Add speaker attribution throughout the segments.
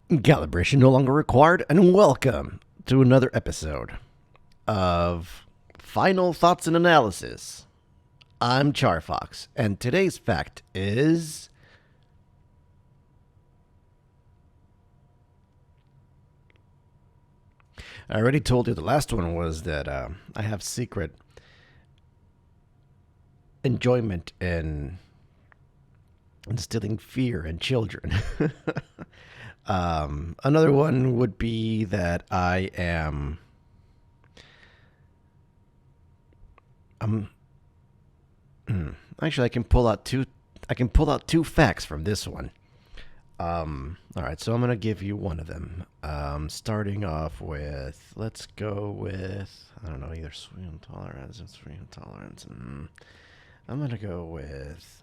Speaker 1: Calibration no longer required, and welcome to another episode of Final Thoughts and Analysis. I'm CharFox, and today's fact is I already told you the last one was that I have secret enjoyment in instilling fear in children. Another one would be that I am. I'm. Actually, I can pull out two. I can pull out two facts from this one. All right, so I'm gonna give you one of them. Starting off with, let's go with I don't know, either sweet intolerance or sweet intolerance. I'm gonna go with.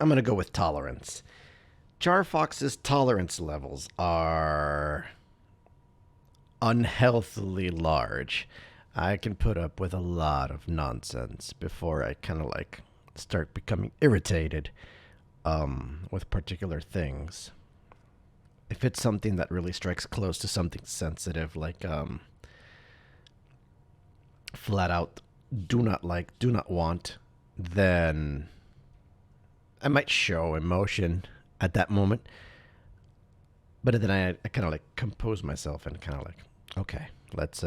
Speaker 1: I'm gonna go with tolerance. CharFox's tolerance levels are unhealthily large. I can put up with a lot of nonsense before I kind of like start becoming irritated with particular things. If it's something that really strikes close to something sensitive, like flat out do not like, do not want, then I might show emotion at that moment. But then I kind of like compose myself and kind of like, okay, let's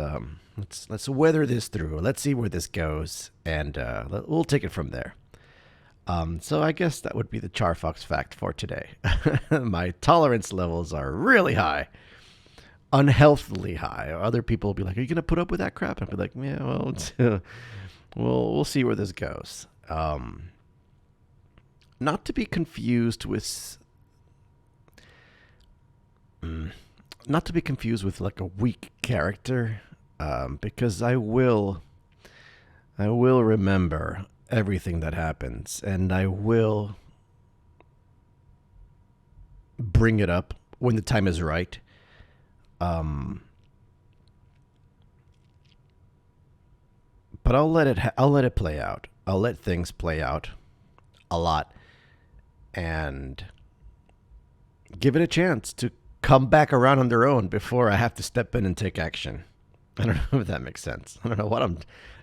Speaker 1: weather this through. Let's see where this goes, and we'll take it from there. So I guess that would be the CharFox fact for today. My tolerance levels are really high, unhealthily high. Other people will be like, "Are you gonna put up with that crap?" And I'll be like, "Yeah, well, we'll see where this goes." Not to be confused with not to be confused with like a weak character, because I will remember everything that happens, and I will bring it up when the time is right. Um, but I'll let it play out. I'll let things play out a lot and give it a chance to come back around on their own before I have to step in and take action. I don't know if that makes sense. I don't know what I'm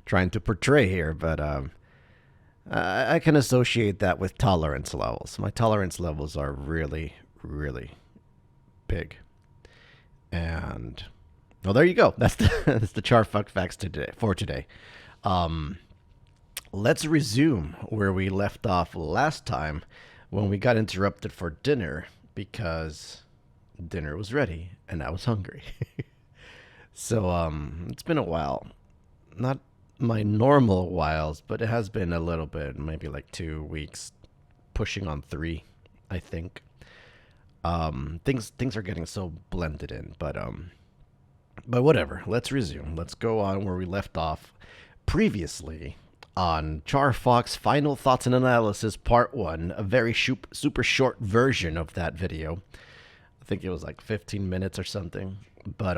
Speaker 1: trying to portray here, but I can associate that with tolerance levels. My tolerance levels are really, really big. And well, there you go. That's the Charfuck facts today for today. Um, let's resume where we left off last time when we got interrupted for dinner because dinner was ready and I was hungry. So it's been a while. Not my normal whiles, but it has been a little bit, maybe like 2 weeks, pushing on three, I think. Things are getting so blended in, but whatever. Let's resume. Let's go on where we left off previously on CharFox Final Thoughts and Analysis Part 1, a very super short version of that video. I think it was like 15 minutes or something. But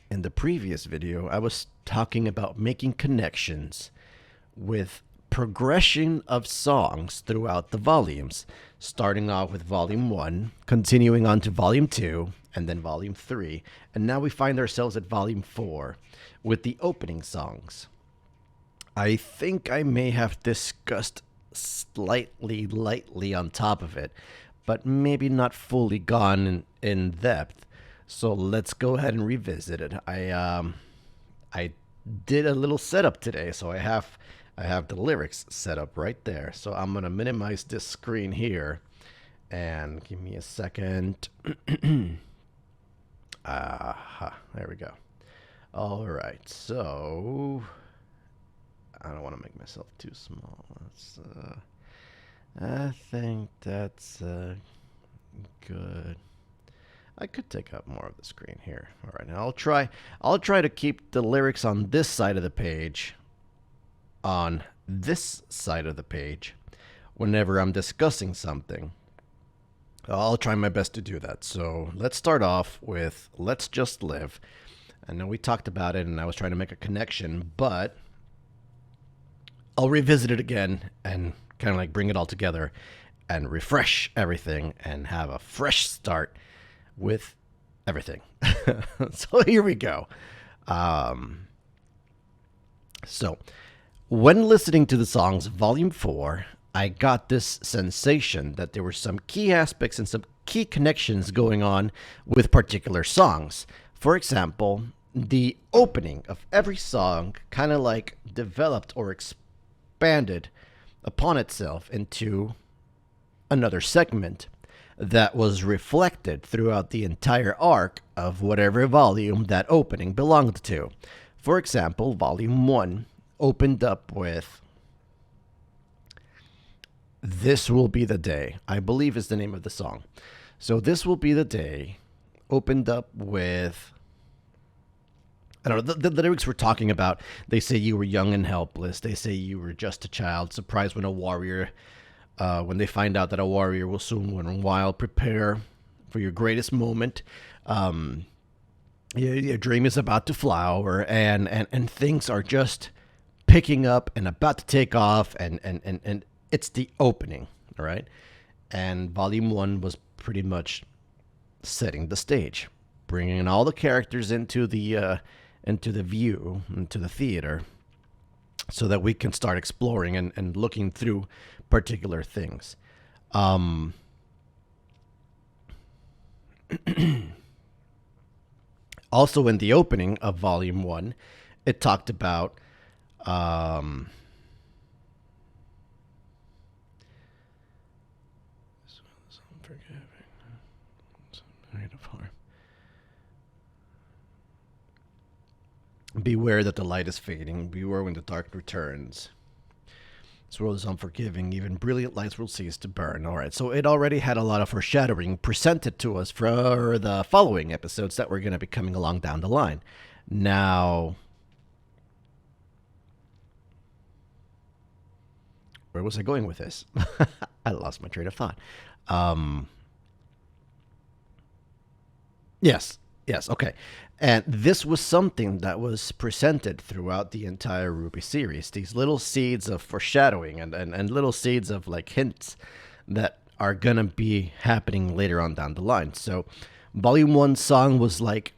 Speaker 1: in the previous video, I was talking about making connections with progression of songs throughout the volumes, starting off with volume 1, continuing on to volume 2, and then volume 3, and now we find ourselves at volume 4 with the opening songs. I think I may have discussed slightly lightly on top of it, but maybe not fully gone in depth. So let's go ahead and revisit it. I did a little setup today, so I have the lyrics set up right there. So I'm gonna minimize this screen here, and give me a second. There we go. All right, so I don't want to make myself too small. I think that's good. I could take up more of the screen here. All right, now I'll try to keep the lyrics on this side of the page on this side of the page whenever I'm discussing something. I'll try my best to do that. So let's start off with Let's Just Live. I know we talked about it and I was trying to make a connection, but I'll revisit it again and kind of like bring it all together. and refresh everything and have a fresh start with everything. So here we go. Um, so when listening to the songs Volume 4, I got this sensation that there were some key aspects and some key connections going on with particular songs. For example, the opening of every song kind of like developed or expanded upon itself into another segment that was reflected throughout the entire arc of whatever volume that opening belonged to. For example, Volume 1 opened up with This Will Be the Day, I believe is the name of the song. So This Will Be the Day opened up with, I don't know, the lyrics we're talking about. They say you were young and helpless. They say you were just a child, surprised when they find out that a warrior will soon run wild. Prepare for your greatest moment. Your dream is about to flower, and things are just picking up and about to take off, and it's the opening, all right? And Volume 1 was pretty much setting the stage, bringing in all the characters into the view, into the theater, so that we can start exploring and looking through particular things. Also, in the opening of Volume 1, it talked about beware that the light is fading. Beware when the dark returns. This world is unforgiving. Even brilliant lights will cease to burn. All right, so it already had a lot of foreshadowing presented to us for the following episodes that were going to be coming along down the line. Now, where was I going with this? I lost my train of thought. Yes, okay. And this was something that was presented throughout the entire RWBY series. These little seeds of foreshadowing and little seeds of like hints that are going to be happening later on down the line. So Volume 1 song was like,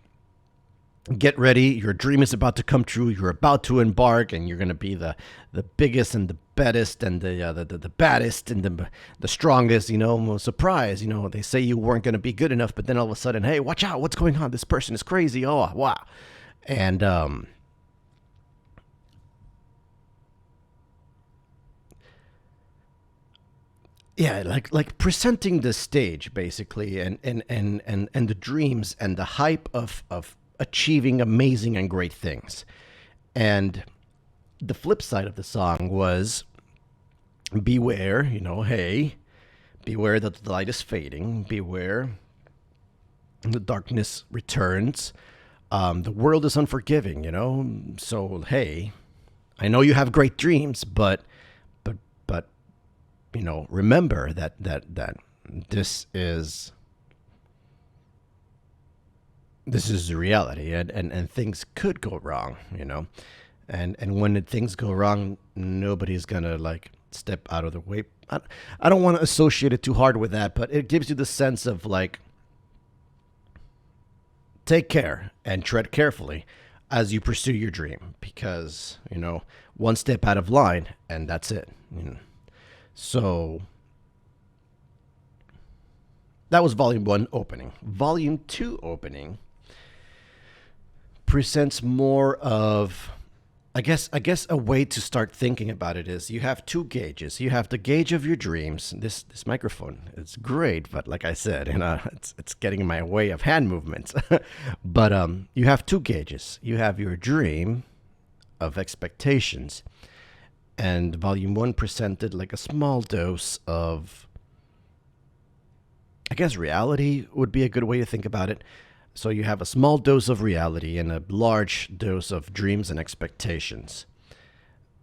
Speaker 1: get ready, your dream is about to come true, you're about to embark, and you're going to be the biggest and the baddest and the baddest and the strongest, surprise, they say you weren't going to be good enough, but then all of a sudden, hey, watch out, what's going on, this person is crazy, oh, wow. And yeah, like presenting the stage basically, and the dreams and the hype of achieving amazing and great things. And the flip side of the song was beware, hey, beware that the light is fading, beware the darkness returns, the world is unforgiving, so hey, I know you have great dreams, but remember that this is the reality, and things could go wrong, and when things go wrong, nobody's gonna like step out of the way. I don't want to associate it too hard with that, but it gives you the sense of like, take care and tread carefully as you pursue your dream, because one step out of line and that's it. So that was Volume 1 opening. Volume 2 opening presents more of, I guess a way to start thinking about it is you have two gauges. You have the gauge of your dreams. This microphone, it's great, but like I said, it's getting in my way of hand movements. But you have two gauges. You have your dream of expectations, and Volume 1 presented like a small dose of, I guess reality would be a good way to think about it. So you have a small dose of reality and a large dose of dreams and expectations.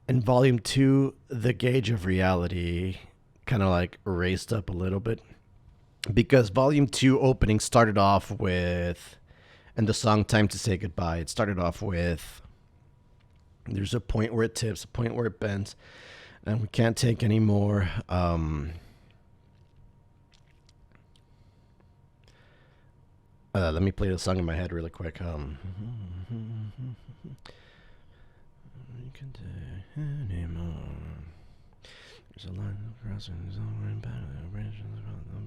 Speaker 1: In Volume 2, the gauge of reality kind of like raised up a little bit, because Volume 2 opening started off with, and the song Time to Say Goodbye, it started off with, there's a point where it tips, a point where it bends, and we can't take any more. Let me play the song in my head really quick. We can take anymore. There's a line of crossings over and back to the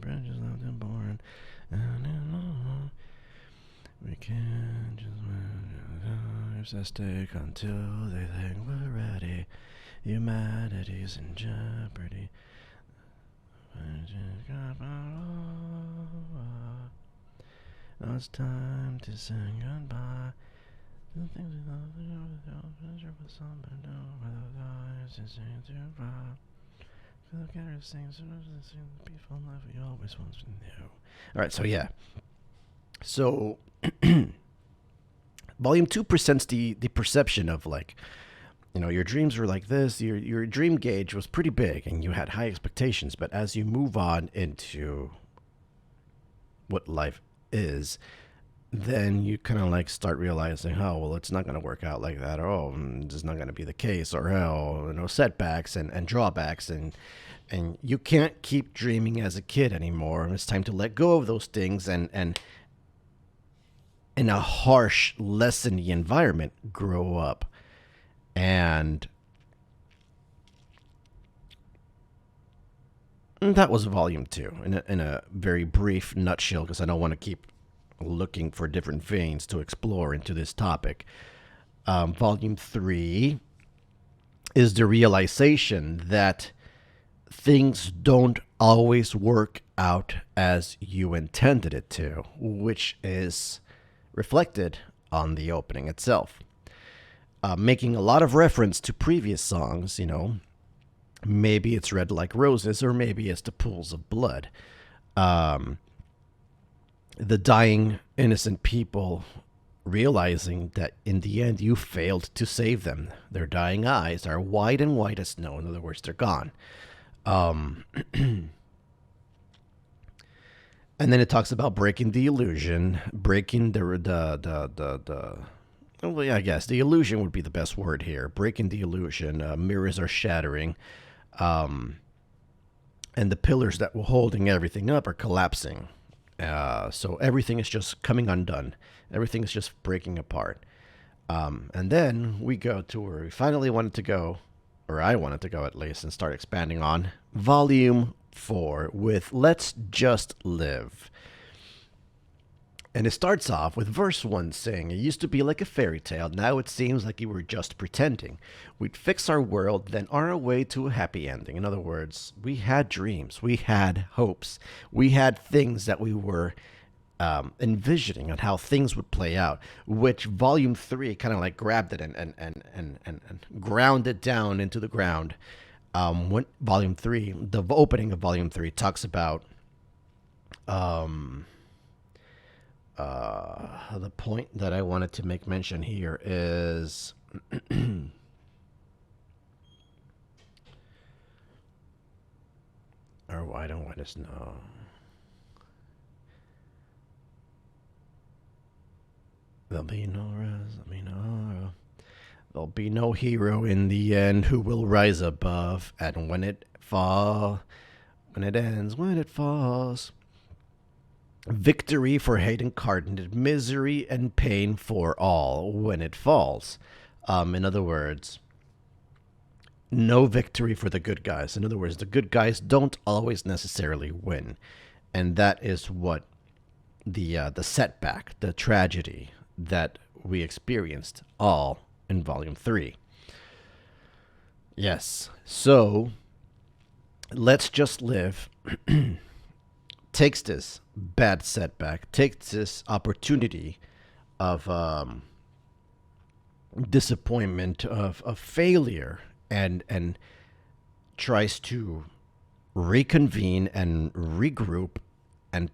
Speaker 1: branches left and born. We can't just lives at stake until they think we're ready. Humanity's in jeopardy. Now it's time to say goodbye. The things we love, we know with some, but no, whether lives is saying to far. Look at her sing, so the peaceful life we always want to know. Alright, so yeah. So, Volume 2 presents the perception of, like, you know, your dreams were like this, your dream gauge was pretty big, and you had high expectations, but as you move on into what life is, then you kind of like start realizing, oh, well, it's not going to work out like that, or oh, it's not going to be the case, or oh, you know, setbacks and drawbacks, and you can't keep dreaming as a kid anymore. It's time to let go of those things and in a harsh, lessony environment, grow up. And that was Volume 2 in a very brief nutshell, because I don't want to keep looking for different veins to explore into this topic. Volume 3 is the realization that things don't always work out as you intended it to, which is reflected on the opening itself. Making a lot of reference to previous songs, you know, maybe it's Red Like Roses, or maybe it's The Pools of Blood. The dying innocent people realizing that in the end you failed to save them. Their dying eyes are wide and white as snow. In other words, they're gone. And then it talks about breaking the illusion, breaking well, yeah, I guess the illusion would be the best word here. Breaking the illusion. Mirrors are shattering. And the pillars that were holding everything up are collapsing. So everything is just coming undone. Everything is just breaking apart. And then we go to where we finally wanted to go, or I wanted to go at least, and start expanding on Volume 4 with Let's Just Live. And it starts off with verse 1 saying, it used to be like a fairy tale. Now it seems like you were just pretending. We'd fix our world, then on our way to a happy ending. In other words, we had dreams. We had hopes. We had things that we were envisioning on how things would play out, which Volume 3 kind of like grabbed it and ground it down into the ground. When Volume 3, the opening of Volume 3 talks about the point that I wanted to make mention here is or why don't want to know. There'll be no there'll be no hero in the end who will rise above, and when it falls, victory for hate incarnate, misery and pain for all when it falls. In other words, no victory for the good guys. In other words, the good guys don't always necessarily win. And that is what the setback, the tragedy that we experienced all in Volume 3. Yes. So, Let's Just Live takes this bad setback, takes this opportunity of disappointment, of failure, and tries to reconvene and regroup and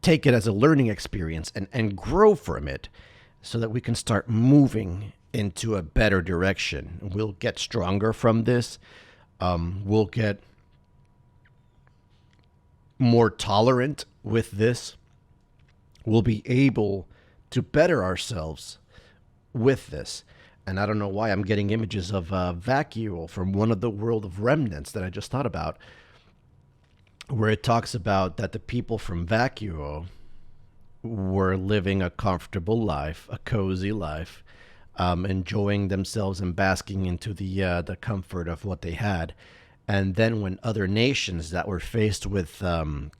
Speaker 1: take it as a learning experience and grow from it so that we can start moving into a better direction. We'll get stronger from this. We'll get more tolerant with this. We'll be able to better ourselves with this. And I don't know why I'm getting images of Vacuole from one of the World of Remnants that I just thought about, where it talks about that the people from Vacuo were living a comfortable life, a cozy life, enjoying themselves and basking into the comfort of what they had. And then when other nations that were faced with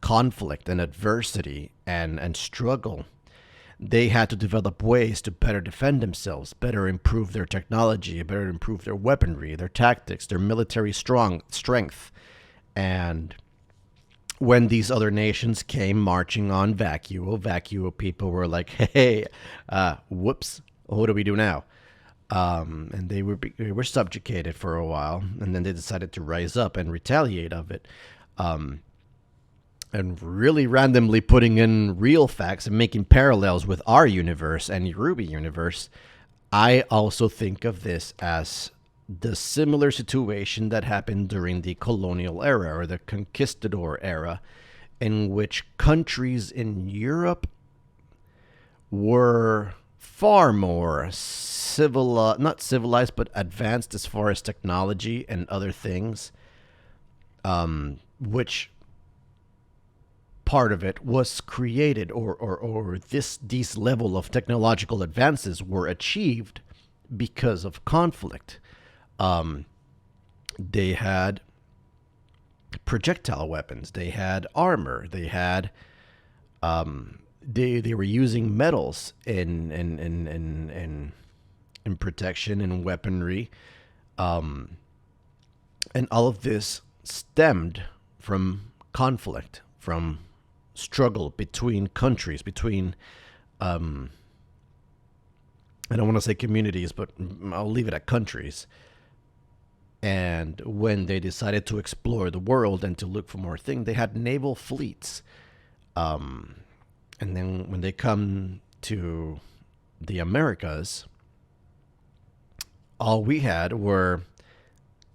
Speaker 1: conflict and adversity and struggle, they had to develop ways to better defend themselves, better improve their technology, better improve their weaponry, their tactics, their military strength. And when these other nations came marching on Vacuo people were like, hey, whoops, what do we do now? And they were subjugated for a while, and then they decided to rise up and retaliate of it. And really randomly putting in real facts and making parallels with our universe and RWBY universe, I also think of this as the similar situation that happened during the colonial era or the conquistador era, in which countries in Europe were far more not civilized, but advanced as far as technology and other things, which part of it was created or these level of technological advances were achieved because of conflict. They had projectile weapons, they had armor, they had they were using metals in protection and weaponry, and all of this stemmed from conflict, from struggle between countries, between I don't want to say communities, but I'll leave it at countries. And when they decided to explore the world and to look for more things, they had naval fleets. And then when they come to the Americas, all we had were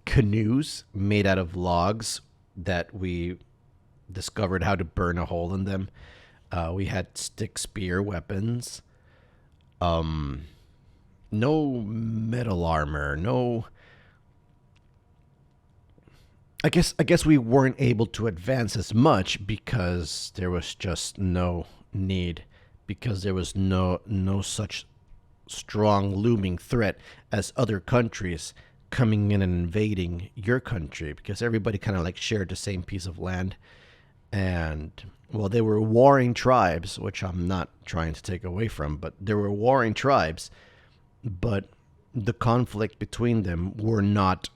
Speaker 1: canoes made out of logs that we discovered how to burn a hole in them. We had stick spear weapons. No metal armor. No. I guess we weren't able to advance as much because there was just no need, because there was no such strong looming threat as other countries coming in and invading your country, because everybody kind of like shared the same piece of land. And well, they were warring tribes, which I'm not trying to take away from, but there were warring tribes, but the conflict between them were not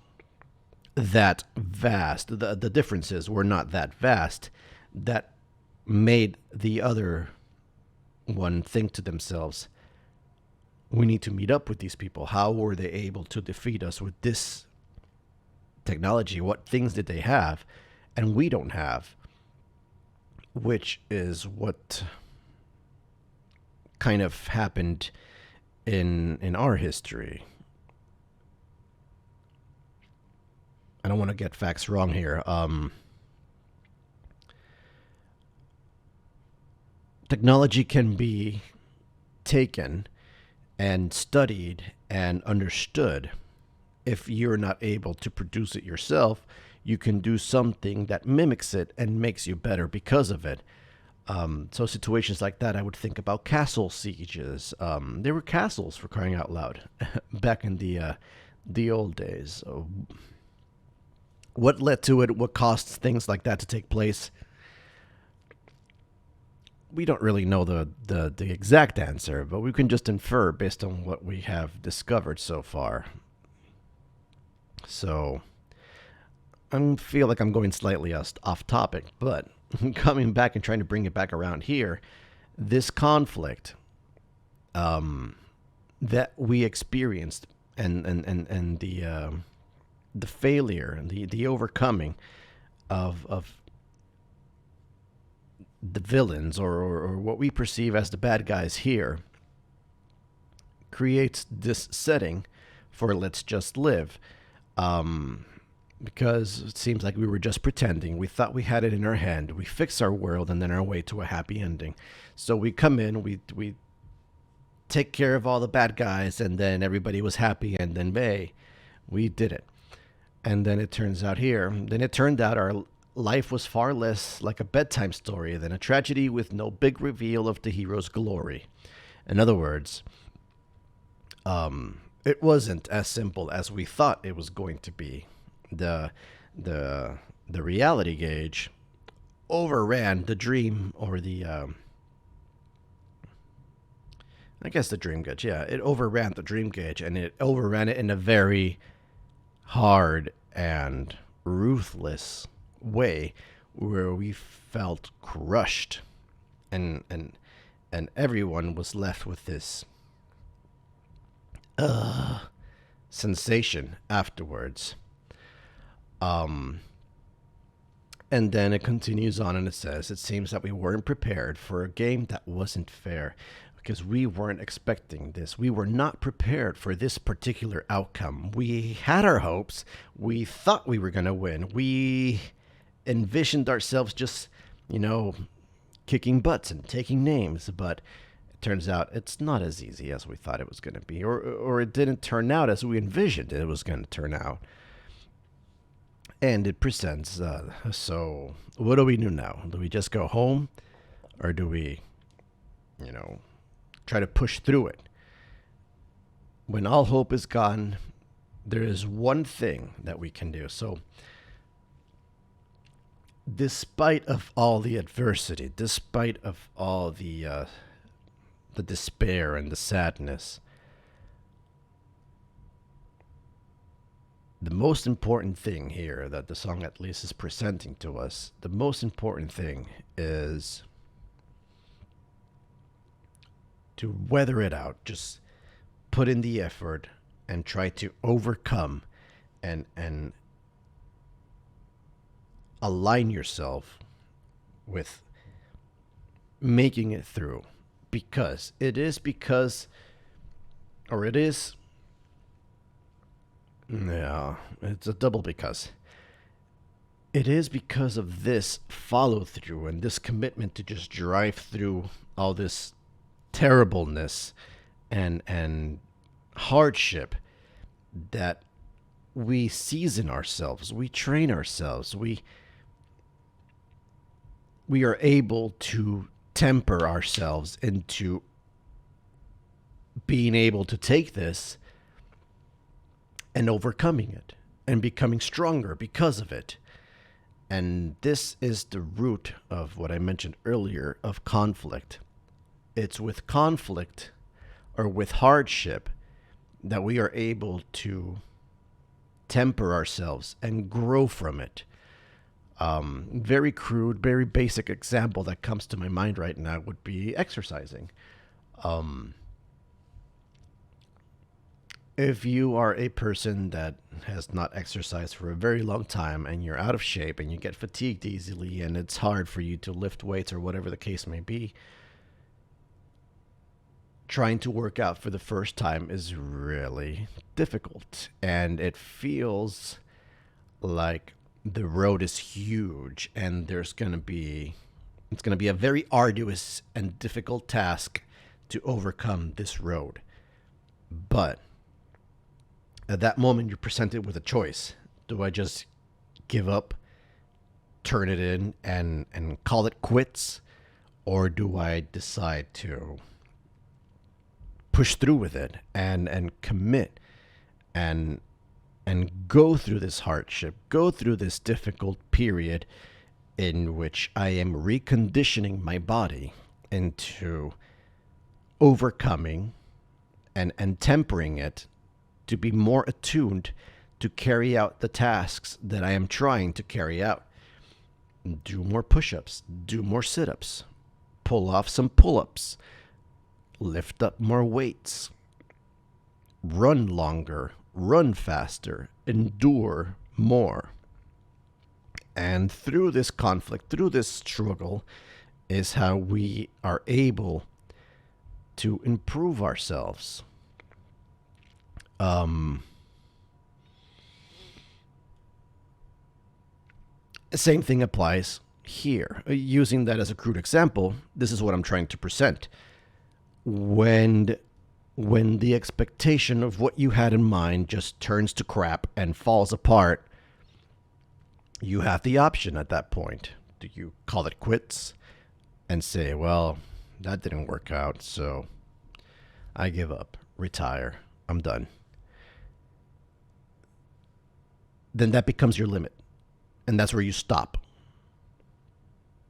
Speaker 1: that vast. The differences were not that vast that made the other one think to themselves, we need to meet up with these people. How were they able to defeat us with this technology? What things did they have and we don't have? Which is what kind of happened in our history. I don't want to get facts wrong here. Technology can be taken and studied and understood. If you're not able to produce it yourself, you can do something that mimics it and makes you better because of it. So situations like that, I would think about castle sieges. There were castles, for crying out loud, back in the old days. What led to it? What caused things like that to take place? We don't really know the exact answer, but we can just infer based on what we have discovered so far. So I feel like I'm going slightly off topic, but coming back and trying to bring it back around here, this conflict that we experienced and the failure and the overcoming of the villains or what we perceive as the bad guys here creates this setting for let's just live. Because it seems like we were just pretending. We thought we had it in our hand. We fix our world and then our way to a happy ending. So we come in, we take care of all the bad guys, and then everybody was happy, and then we did it. And then it turns out here, then it turned out life was far less like a bedtime story than a tragedy with no big reveal of the hero's glory. In other words, it wasn't as simple as we thought it was going to be. The the reality gauge overran the dream, or the I guess the dream gauge. Yeah, it overran the dream gauge, and it overran it in a very hard and ruthless way, where we felt crushed, and everyone was left with this sensation afterwards. Um, and then it continues on and it says, it seems that we weren't prepared for a game that wasn't fair, because we weren't expecting this. We were not prepared for this particular outcome. We had our hopes. We thought we were going to win. We envisioned ourselves just, you know, kicking butts and taking names, but it turns out it's not as easy as we thought it was going to be, or it didn't turn out as we envisioned it was going to turn out. And it presents, so what do we do now? Do we just go home, or do we, you know, try to push through it? When all hope is gone, there is one thing that we can do. So despite of all the adversity, despite of all the despair and the sadness, the most important thing here that the song at least is presenting to us, the most important thing is to weather it out. Just put in the effort and try to overcome and align yourself with making it through. Because it is yeah, it's a double because. It is because of this follow through and this commitment to just drive through all this terribleness and hardship that we season ourselves, we train ourselves, we are able to temper ourselves into being able to take this and overcoming it and becoming stronger because of it. And this is the root of what I mentioned earlier of conflict. It's with conflict or with hardship that we are able to temper ourselves and grow from it. Very crude, very basic example that comes to my mind right now would be exercising. If you are a person that has not exercised for a very long time and you're out of shape and you get fatigued easily and it's hard for you to lift weights or whatever the case may be, trying to work out for the first time is really difficult. And it feels like the road is huge and it's going to be a very arduous and difficult task to overcome this road. But at that moment, you're presented with a choice. Do I just give up, turn it in, and call it quits? Or do I decide to push through with it and commit and go through this hardship, go through this difficult period in which I am reconditioning my body into overcoming and tempering it to be more attuned to carry out the tasks that I am trying to carry out. Do more push-ups, do more sit-ups, pull off some pull-ups, lift up more weights, run longer, run faster, endure more. And through this conflict, through this struggle, is how we are able to improve ourselves. Same thing applies here. Using that as a crude example, this is what I'm trying to present. When the expectation of what you had in mind just turns to crap and falls apart, You have the option at that point. Do you call it quits and say, well, that didn't work out, so I give up, retire, I'm done? Then that becomes your limit. And that's where you stop.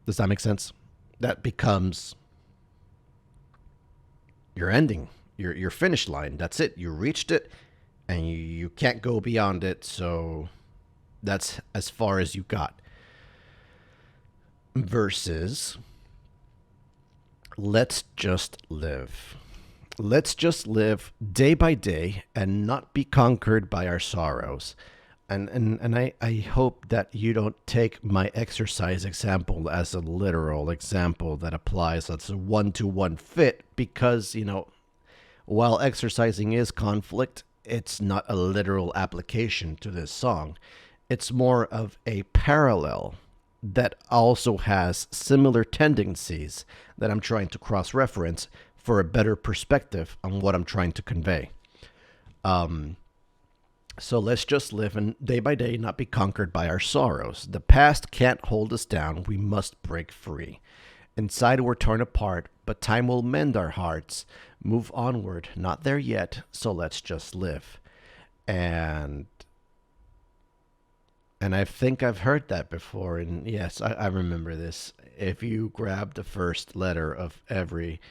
Speaker 1: Does that make sense? That becomes your ending, your finish line. That's it. You reached it and you can't go beyond it. So that's as far as you got. Versus, let's just live. Let's just live day by day and not be conquered by our sorrows. And I hope that you don't take my exercise example as a literal example that applies as a one-to-one fit, because, while exercising is conflict, it's not a literal application to this song. It's more of a parallel that also has similar tendencies that I'm trying to cross-reference for a better perspective on what I'm trying to convey. So let's just live and day by day not be conquered by our sorrows. The past can't hold us down. We must break free. Inside we're torn apart, but time will mend our hearts. Move onward, not there yet, so let's just live. And I think I've heard that before, and yes, I remember this. If you grab the first letter of every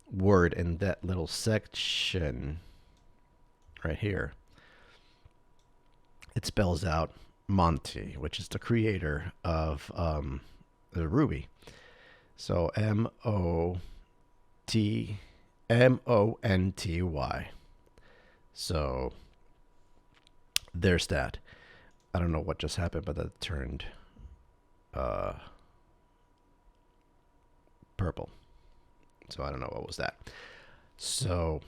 Speaker 1: word in that little section right here, it spells out Monty, which is the creator of the RWBY. So MONTY. So there's that. I don't know what just happened, but that turned purple. So I don't know what was that. So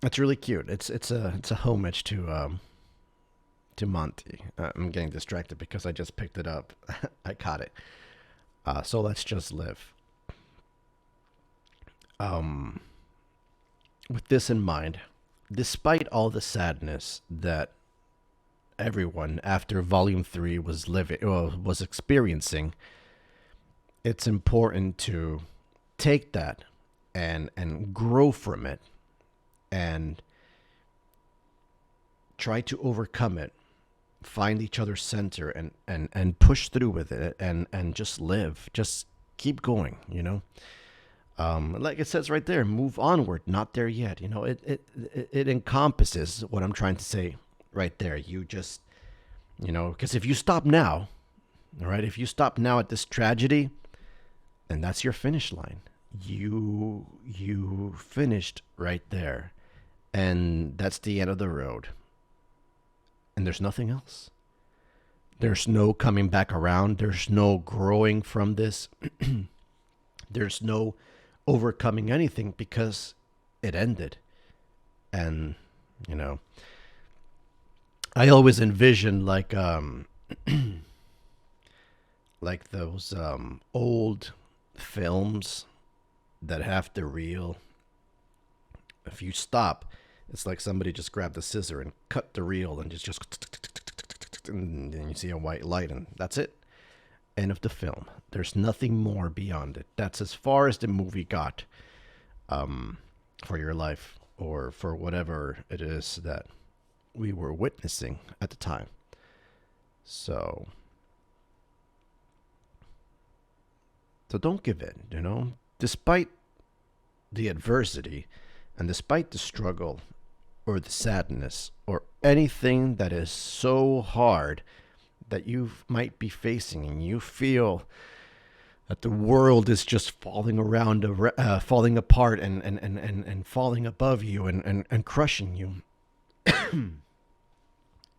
Speaker 1: it's really cute. It's a homage to Monty. I'm getting distracted because I just picked it up. I caught it. So let's just live. With this in mind, despite all the sadness that everyone after Volume 3 was experiencing, it's important to take that and grow from it and try to overcome it, find each other's center and push through with it and just live. Just keep going, like it says right there, move onward, not there yet. It encompasses what I'm trying to say right there. You just, because if you stop now, all right, if you stop now at this tragedy, then that's your finish line. You finished right there, and that's the end of the road. And there's nothing else. There's no coming back around. There's no growing from this. There's no overcoming anything because it ended. And, I always envision like those old films that have the reel. If you stop, it's like somebody just grabbed the scissor and cut the reel and just and then you see a white light and that's it. End of the film. There's nothing more beyond it. That's as far as the movie got for your life or for whatever it is that we were witnessing at the time. So don't give in, Despite the adversity and despite the struggle or the sadness or anything that is so hard that you might be facing and you feel that the world is just falling falling apart and falling above you and crushing you.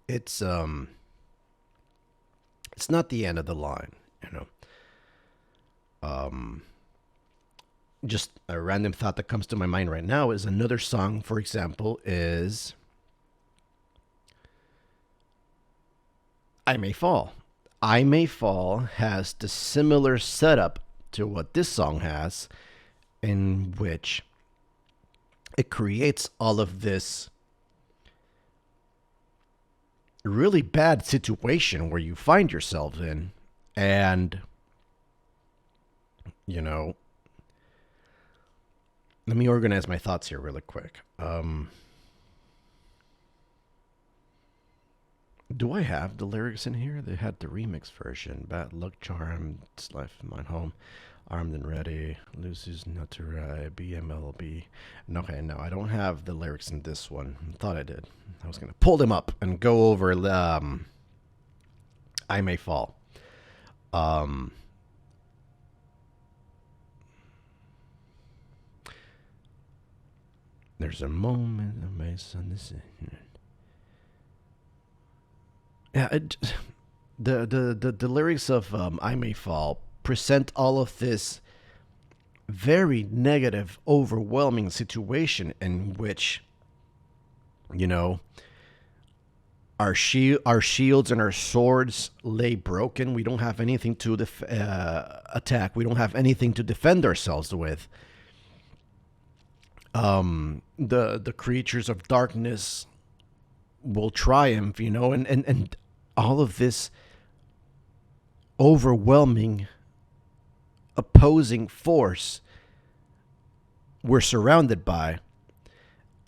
Speaker 1: It's not the end of the line, Just a random thought that comes to my mind right now is another song, for example, is I May Fall. I May Fall has the similar setup to what this song has, in which it creates all of this really bad situation where you find yourself in. And, you know, let me organize my thoughts here really quick. Do I have the lyrics in here? They had the remix version. Bad luck charm, it's life in mine home. Armed and ready, Lucy's not to ride, BMLB. Okay, no, I don't have the lyrics in this one. I thought I did. I was gonna pull them up and go over I May Fall. Um there's a moment of my son this yeah, the lyrics of I May Fall present all of this very negative, overwhelming situation in which, you know, our shields and our swords lay broken. We don't have anything to attack. We don't have anything to defend ourselves with. The creatures of darkness will triumph, you know, and all of this overwhelming opposing force we're surrounded by.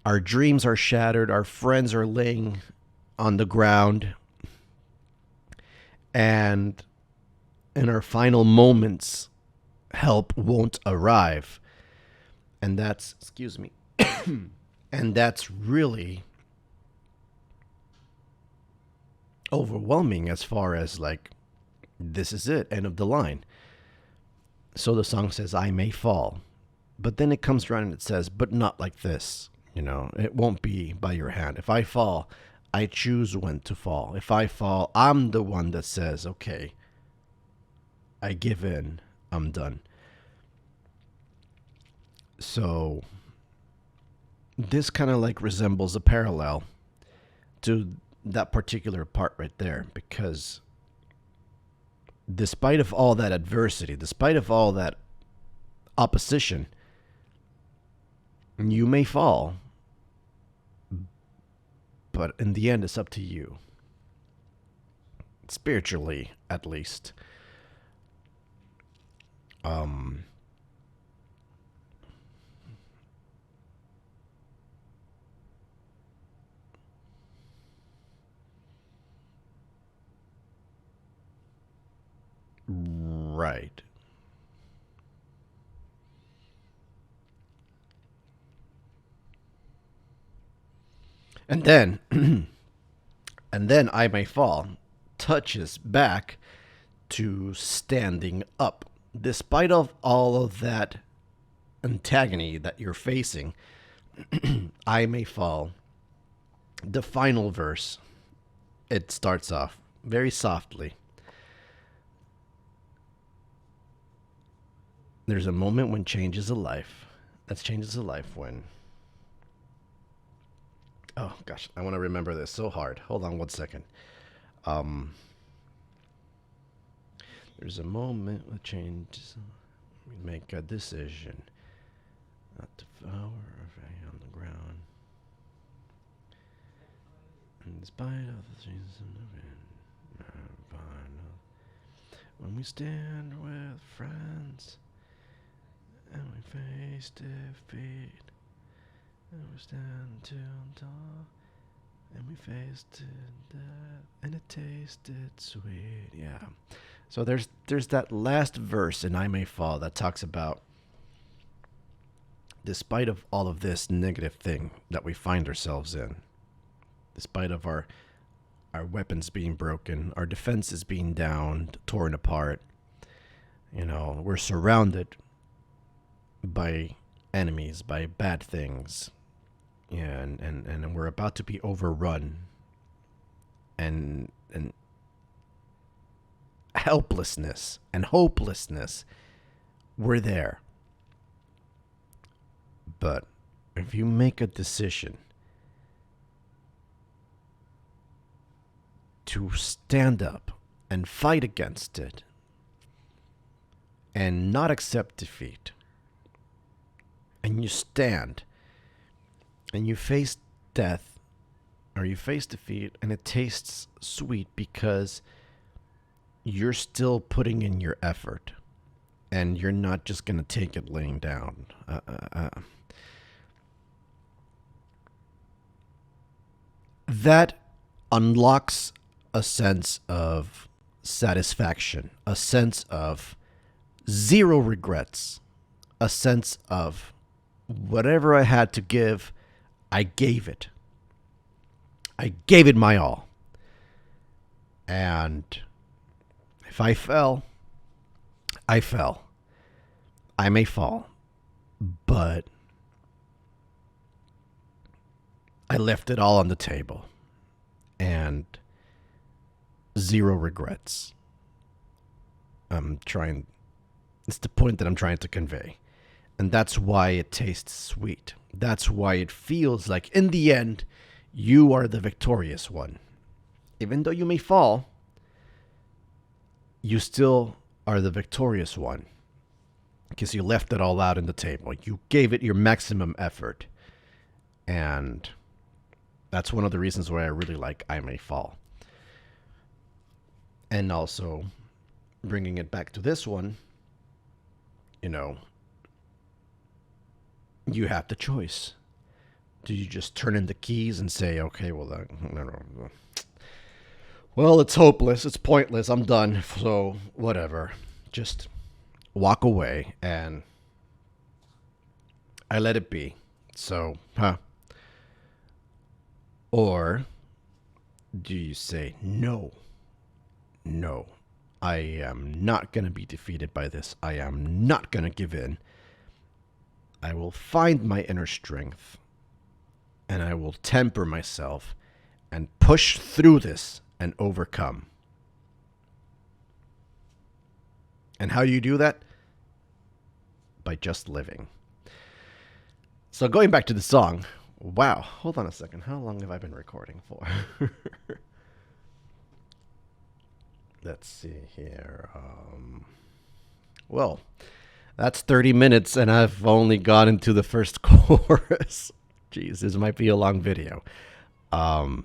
Speaker 1: Our dreams are shattered, our friends are laying on the ground, and in our final moments, help won't arrive. And that's, excuse me, and that's really overwhelming as far as like, this is it, end of the line. So the song says, I may fall. But then it comes around and it says, but not like this. You know, it won't be by your hand. If I fall, I choose when to fall. If I fall, I'm the one that says, okay, I give in, I'm done. So this kind of like resembles a parallel to that particular part right there, because despite of all that adversity, despite of all that opposition, you may fall, but in the end it's up to you, spiritually at least. Right. And then, and then I may fall touches back to standing up, despite of all of that antagony that you're facing. I may fall. The final verse, it starts off very softly. There's a moment when change is a life. That changes a life when. Oh gosh, I want to remember this so hard. Hold on 1 second. Um, there's a moment when changes. We make a decision. Not to devour or on the ground. In spite of the changes in the wind. When we stand with friends. And we face defeat, and we stand too tall, and we face to death, and it tasted sweet. Yeah. So there's that last verse in I May Fall that talks about, despite of all of this negative thing that we find ourselves in, despite of our weapons being broken, our defenses being down, torn apart, you know, we're surrounded by enemies, by bad things, yeah, and we're about to be overrun, and helplessness and hopelessness, we're there. But if you make a decision to stand up and fight against it and not accept defeat, and you stand and you face death or you face defeat and it tastes sweet because you're still putting in your effort and you're not just going to take it laying down. That unlocks a sense of satisfaction, a sense of zero regrets, a sense of whatever I had to give, I gave it. I gave it my all. And if I fell, I fell. I may fall, but I left it all on the table. And zero regrets. It's the point that I'm trying to convey. And that's why it tastes sweet. That's why it feels like, in the end, you are the victorious one. Even though you may fall, you still are the victorious one. Because you left it all out on the table. You gave it your maximum effort. And that's one of the reasons why I really like I May Fall. And also, bringing it back to this one, you know, you have the choice. Do you just turn in the keys and say, okay, well, no. Well, it's hopeless, it's pointless, I'm done, so whatever. Just walk away, and I let it be. So, Or do you say, no, I am not going to be defeated by this. I am not going to give in. I will find my inner strength, and I will temper myself and push through this and overcome. And how do you do that? By just living. So going back to the song, wow, hold on a second. How long have I been recording for? Let's see here. Well, that's 30 minutes, and I've only gone into the first chorus. Jeez, this might be a long video. But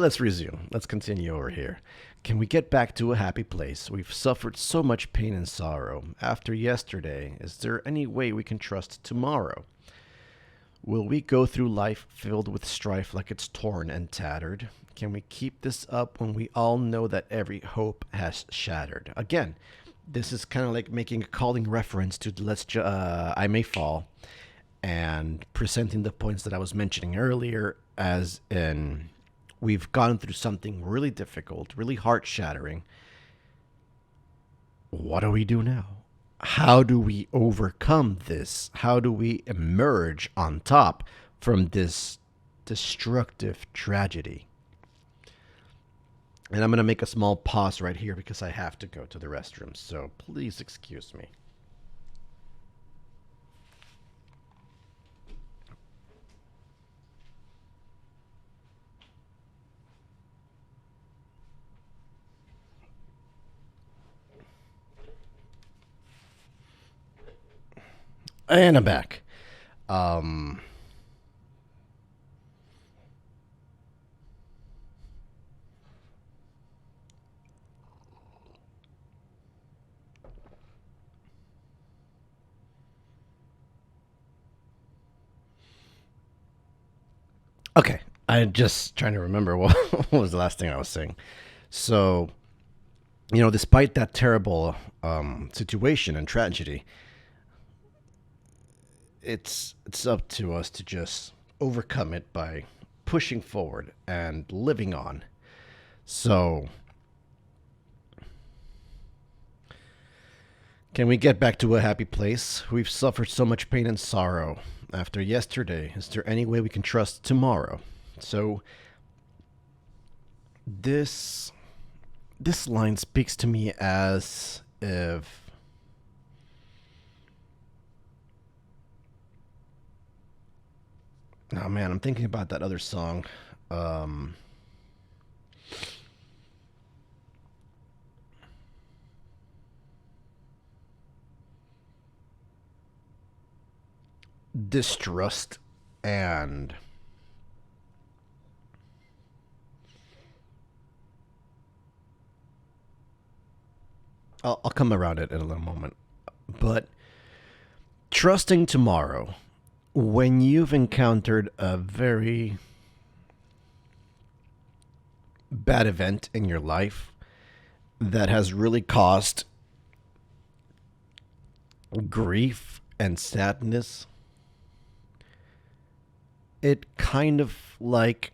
Speaker 1: let's resume. Let's continue over here. Can we get back to a happy place? We've suffered so much pain and sorrow. After yesterday, is there any way we can trust tomorrow? Will we go through life filled with strife like it's torn and tattered? Can we keep this up when we all know that every hope has shattered? Again, this is kind of like making a calling reference to I May Fall, and presenting the points that I was mentioning earlier, as in we've gone through something really difficult, really heart-shattering. What do we do now? How do we overcome this? How do we emerge on top from this destructive tragedy? And I'm going to make a small pause right here because I have to go to the restroom, so please excuse me. And I'm back. Okay, I'm just trying to remember what was the last thing I was saying. So, despite that terrible situation and tragedy, it's up to us to just overcome it by pushing forward and living on. So, can we get back to a happy place? We've suffered so much pain and sorrow. After yesterday, is there any way we can trust tomorrow? So, this line speaks to me as if oh man, I'm thinking about that other song. Distrust and I'll come around it in a little moment. But trusting tomorrow, when you've encountered a very bad event in your life that has really caused grief and sadness, it kind of like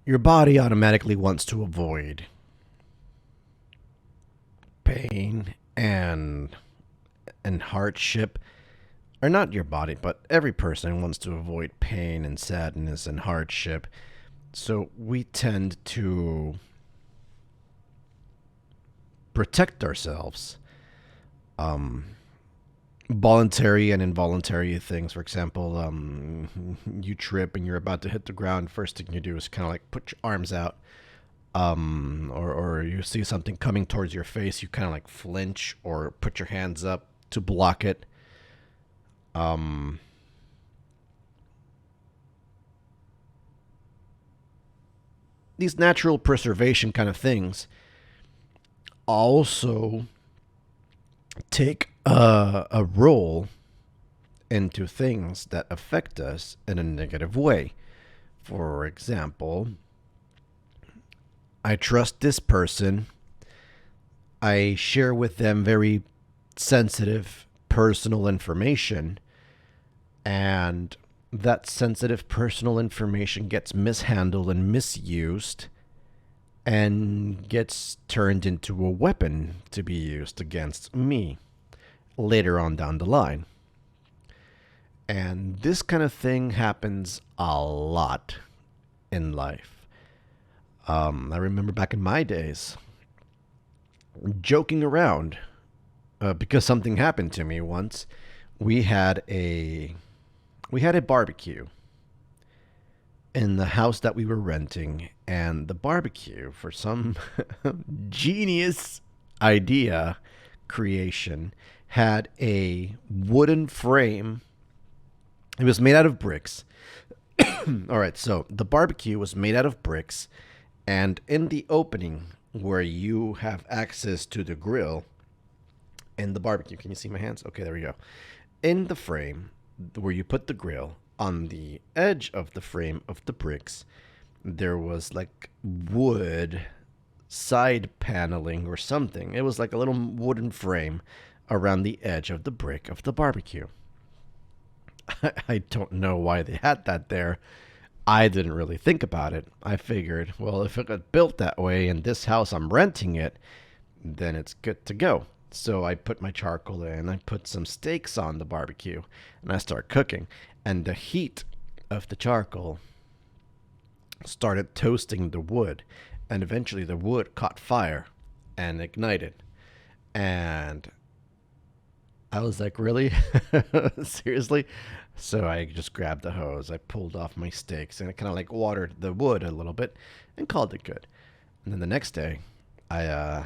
Speaker 1: your body automatically wants to avoid pain and hardship, or not your body, but every person wants to avoid pain and sadness and hardship. So we tend to protect ourselves. Voluntary and involuntary things. For example, you trip and you're about to hit the ground. First thing you do is kind of like put your arms out. Or you see something coming towards your face, you kind of like flinch or put your hands up to block it. Um, these natural preservation kind of things also take a role into things that affect us in a negative way. For example, I trust this person. I share with them very sensitive personal information, and that sensitive personal information gets mishandled and misused and gets turned into a weapon to be used against me later on down the line. And this kind of thing happens a lot in life. I remember back in my days joking around because something happened to me once. We had a barbecue in the house that we were renting, and the barbecue, for some genius idea creation, had a wooden frame. It was made out of bricks. All right, so the barbecue was made out of bricks, and in the opening where you have access to the grill in the barbecue, can you see my hands? Okay, there we go. In the frame where you put the grill, on the edge of the frame of the bricks, there was like wood side paneling or something. It was like a little wooden frame around the edge of the brick of the barbecue. I don't know why they had that there. I didn't really think about it. I figured, well, if it got built that way in this house, I'm renting it, then it's good to go. So I put my charcoal in, I put some steaks on the barbecue, and I start cooking. And the heat of the charcoal started toasting the wood, and eventually the wood caught fire and ignited. And I was like, really? Seriously? So I just grabbed the hose, I pulled off my steaks, and I kind of like watered the wood a little bit and called it good. And then the next day, I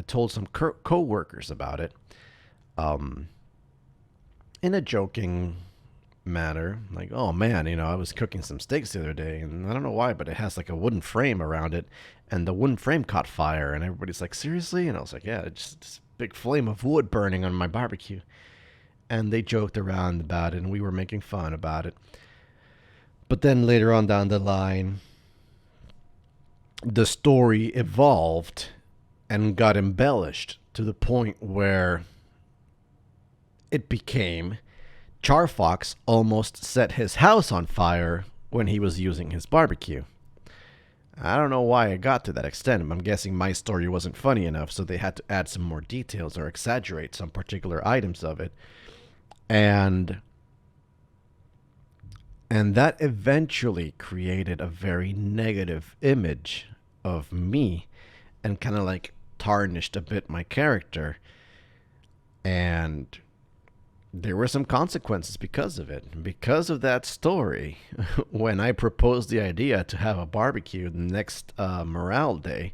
Speaker 1: told some co-workers about it, um, in a joking manner, like, oh man, I was cooking some steaks the other day, and I don't know why, but it has like a wooden frame around it, and the wooden frame caught fire, and everybody's like, seriously? And I was like, yeah, it's just this big flame of wood burning on my barbecue. And they joked around about it, and we were making fun about it. But then later on down the line, the story evolved and got embellished to the point where it became CharFox almost set his house on fire when he was using his barbecue. I don't know why it got to that extent. I'm guessing my story wasn't funny enough, so they had to add some more details or exaggerate some particular items of it. And that eventually created a very negative image of me and kind of like tarnished a bit my character. And there were some consequences because of it. Because of that story, when I proposed the idea to have a barbecue the next Morale Day,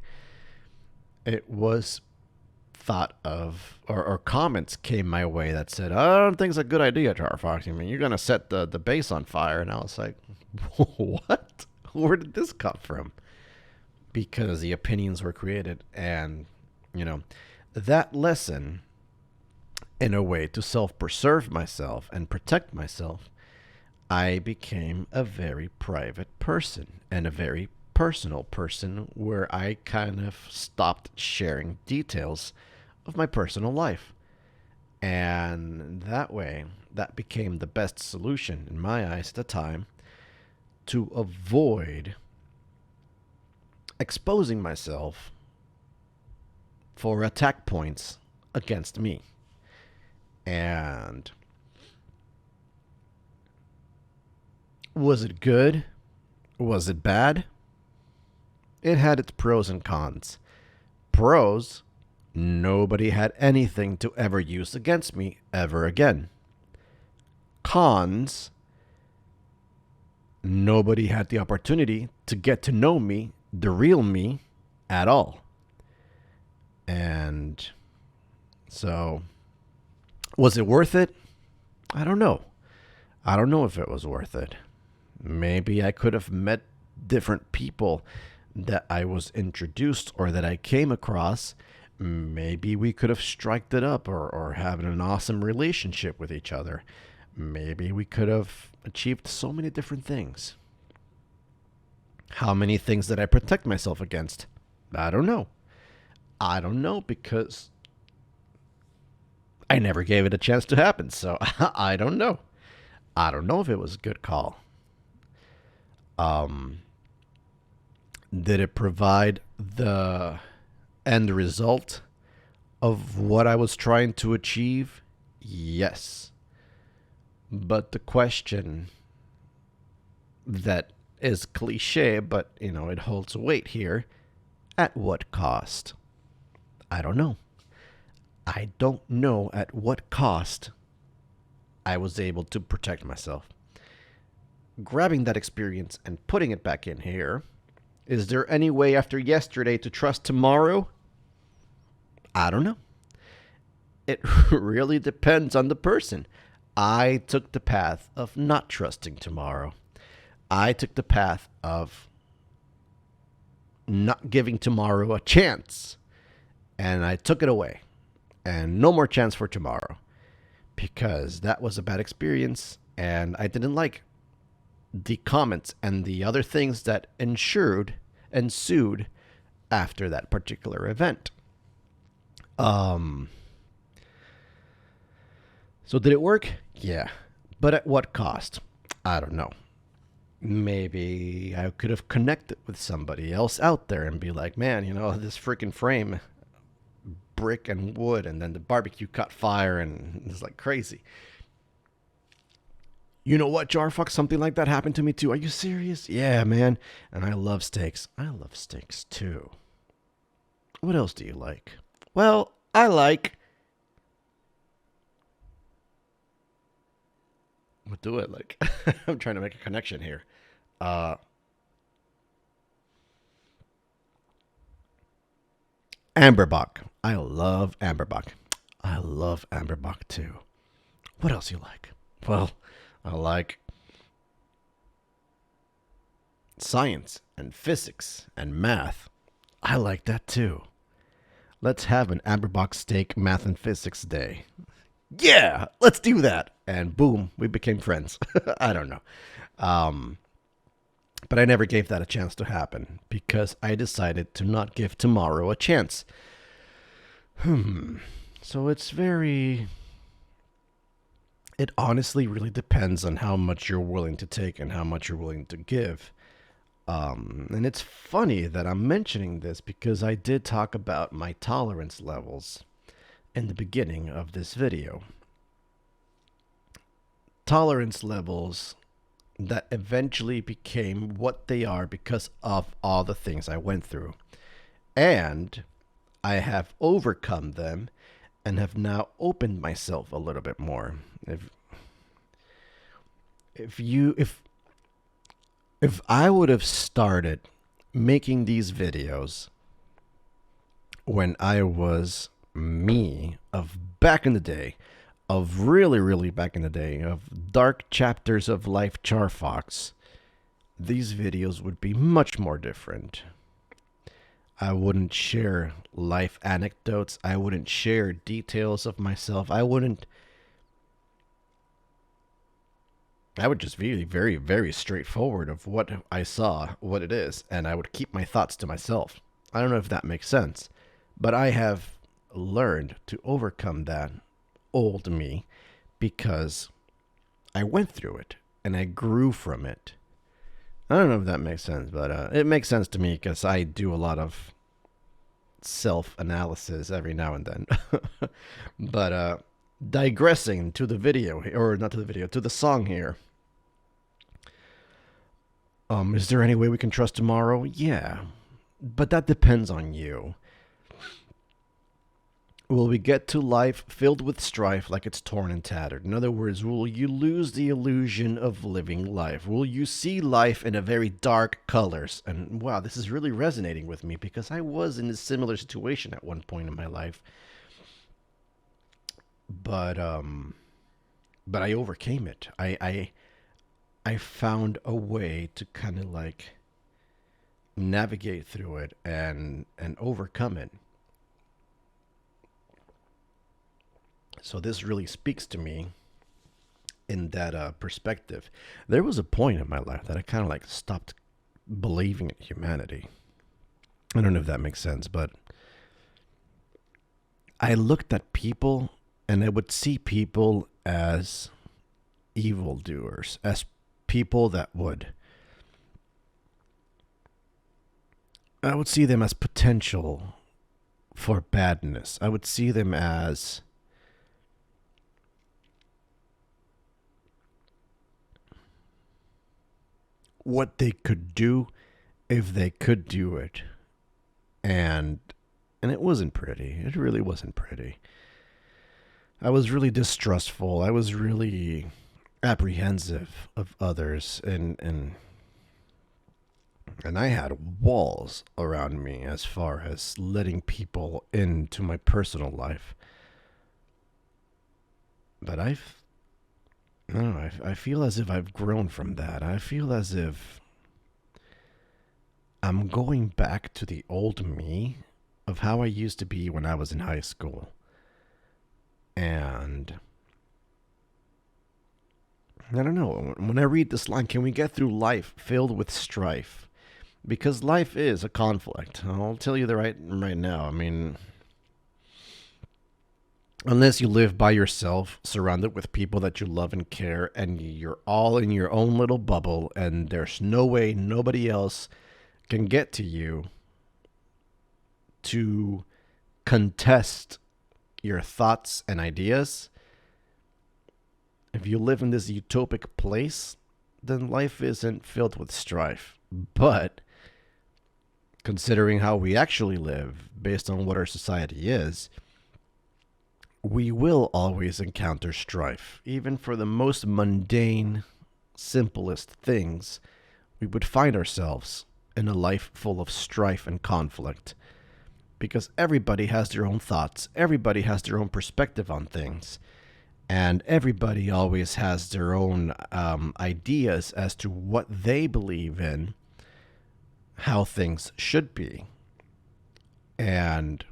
Speaker 1: it was thought of, or comments came my way that said, I don't think it's a good idea, CharFox. I mean, you're going to set the base on fire. And I was like, what? Where did this come from? because the opinions were created. And, you know, that lesson, in a way to self preserve myself and protect myself, I became a very private person and a very personal person where I kind of stopped sharing details of my personal life. And that way, that became the best solution in my eyes at the time to avoid exposing myself for attack points against me. And was it good? Was it bad? It had its pros and cons. Pros: nobody had anything to ever use against me ever again. Cons: nobody had the opportunity to get to know me, the real me, at all. And so, was it worth it? I don't know. I don't know if it was worth it. Maybe I could have met different people that I was introduced or that I came across. Maybe we could have striked it up or having an awesome relationship with each other. Maybe we could have achieved so many different things. How many things did I protect myself against? I don't know. I don't know because I never gave it a chance to happen. So I don't know. I don't know if it was a good call. Did it provide the end result of what I was trying to achieve? Yes. But the question that is cliche, but it holds weight here: at what cost? I don't know. I don't know at what cost I was able to protect myself. Grabbing that experience and putting it back in here, is there any way after yesterday to trust tomorrow? I don't know. It really depends on the person. I took the path of not trusting tomorrow. I took the path of not giving tomorrow a chance. And I took it away. And no more chance for tomorrow. Because that was a bad experience. And I didn't like the comments and the other things that ensued after that particular event. So did it work? Yeah. But at what cost? I don't know. Maybe I could have connected with somebody else out there and be like, man, this freaking frame, brick and wood, and then the barbecue caught fire and it's like crazy. You know what, CharFox? Something like that happened to me too. Are you serious? Yeah, man. And I love steaks. I love steaks too. What else do you like? Well, I like... What do I like? I'm trying to make a connection here. Amberbuck. I love Amberbuck. I love Amberbuck too. What else you like? Well, I like science and physics and math. I like that too. Let's have an Amberbuck steak math and physics day. Yeah, let's do that. And boom, we became friends. I don't know. But I never gave that a chance to happen because I decided to not give tomorrow a chance. So it honestly really depends on how much you're willing to take and how much you're willing to give. And it's funny that I'm mentioning this because I did talk about my tolerance levels in the beginning of this video. Tolerance levels that eventually became what they are because of all the things I went through. And I have overcome them and have now opened myself a little bit more. If I would have started making these videos when I was me of back in the day, of really, really back in the day, of dark chapters of life CharFox, these videos would be much more different. I wouldn't share life anecdotes. I wouldn't share details of myself. I would just be very, very straightforward of what I saw, what it is, and I would keep my thoughts to myself. I don't know if that makes sense, but I have learned to overcome that old me because I went through it and I grew from it. I don't know if that makes sense, but it makes sense to me because I do a lot of self analysis every now and then. But digressing to the video, or not to the video, to the song here. Is there any way we can trust tomorrow? Yeah, but that depends on you. Will we get to life filled with strife like it's torn and tattered? In other words, will you lose the illusion of living life? Will you see life in a very dark colors? And wow, this is really resonating with me because I was in a similar situation at one point in my life. But I overcame it. I found a way to kind of like navigate through it and overcome it. So this really speaks to me in that perspective. There was a point in my life that I kind of like stopped believing in humanity. I don't know if that makes sense, but I looked at people and I would see people as evildoers, as people that I would see them as potential for badness. I would see them as what they could do if they could do it. And it wasn't pretty. It really wasn't pretty. I was really distrustful. I was really apprehensive of others and I had walls around me as far as letting people into my personal life. But I don't know, I feel as if I've grown from that. I feel as if I'm going back to the old me of how I used to be when I was in high school. And I don't know, when I read this line, can we get through life filled with strife? Because life is a conflict. I'll tell you right now. I mean, unless you live by yourself, surrounded with people that you love and care, and you're all in your own little bubble, and there's no way nobody else can get to you to contest your thoughts and ideas. If you live in this utopic place, then life isn't filled with strife. But considering how we actually live, based on what our society is, we will always encounter strife. Even for the most mundane, simplest things, we would find ourselves in a life full of strife and conflict. Because everybody has their own thoughts, everybody has their own perspective on things, and everybody always has their own ideas as to what they believe in, how things should be. And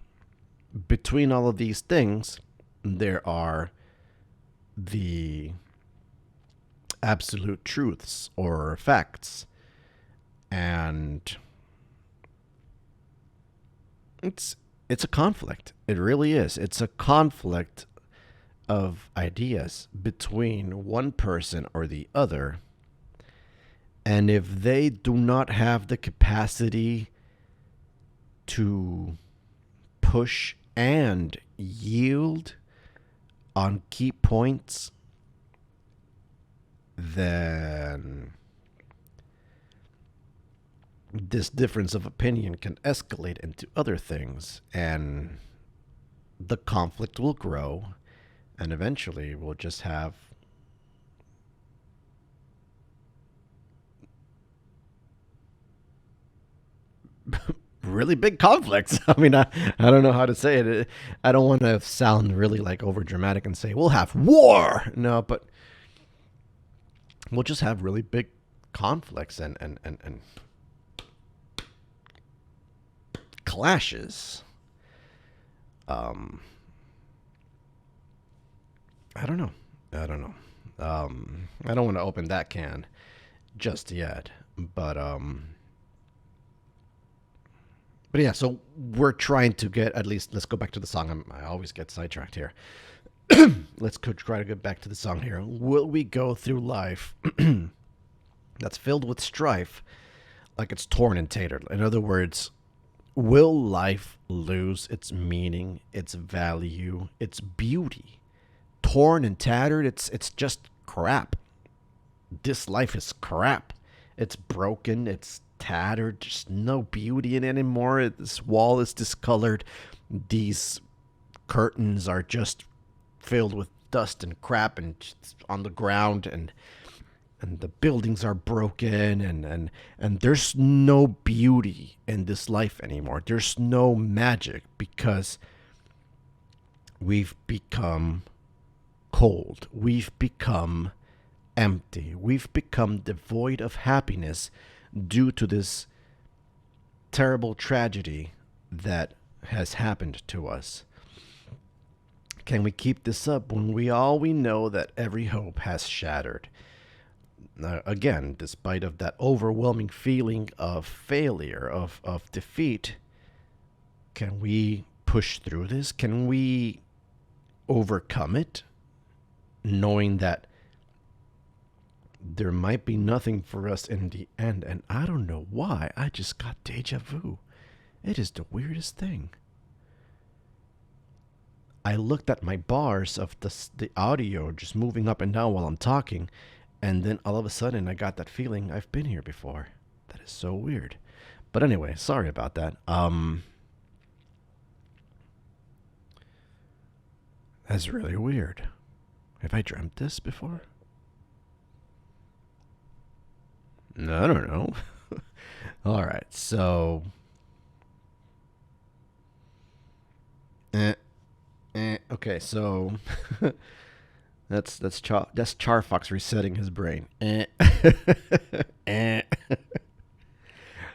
Speaker 1: between all of these things, there are the absolute truths or facts. And it's a conflict. It really is. It's a conflict of ideas between one person or the other. And if they do not have the capacity to push and yield on key points, then this difference of opinion can escalate into other things, and the conflict will grow, and eventually we'll just have really big conflicts. I mean, I don't know how to say it. I don't want to sound really like over dramatic and say we'll have war. No, but we'll just have really big conflicts and clashes. Um, I don't know. I don't know. I don't want to open that can just yet, but yeah. So we're trying to get at least. Let's go back to the song. I always get sidetracked here. Let's try to get back to the song here. Will we go through life that's filled with strife, like it's torn and tattered? In other words, will life lose its meaning, its value, its beauty? Torn and tattered, it's just crap. This life is crap. It's broken, it's tattered, there's no beauty in it anymore. This wall is discolored. These curtains are just filled with dust and crap and on the ground, and the buildings are broken, and there's no beauty in this life anymore. There's no magic because we've become cold. We've become empty. We've become devoid of happiness due to this terrible tragedy that has happened to us. Can we keep this up when we know that every hope has shattered? Again, despite of that overwhelming feeling of failure, of defeat, can we push through this? Can we overcome it, knowing that there might be nothing for us in the end? And I don't know why, I just got deja vu. It is the weirdest thing. I looked at my bars of the audio just moving up and down while I'm talking, and then all of a sudden I got that feeling I've been here before. That is so weird. But anyway, sorry about that. That's really weird. Have I dreamt this before? No, I don't know. All right, so okay, so that's CharFox resetting his brain.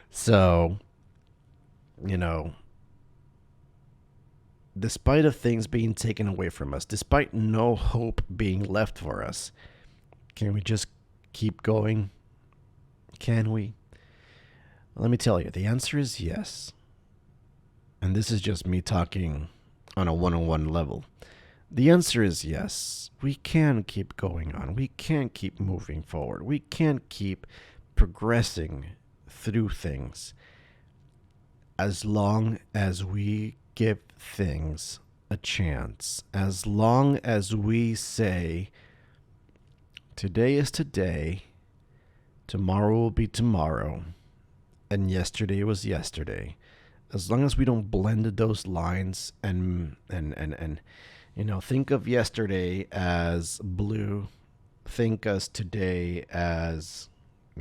Speaker 1: So, despite of things being taken away from us, despite no hope being left for us, can we just keep going? Can we? Let me tell you, the answer is yes. And this is just me talking on a one-on-one level. The answer is yes. We can keep going on. We can keep moving forward. We can keep progressing through things as long as we give things a chance. As long as we say, today is today, tomorrow will be tomorrow, and yesterday was yesterday. As long as we don't blend those lines and think of yesterday as blue, think of today as,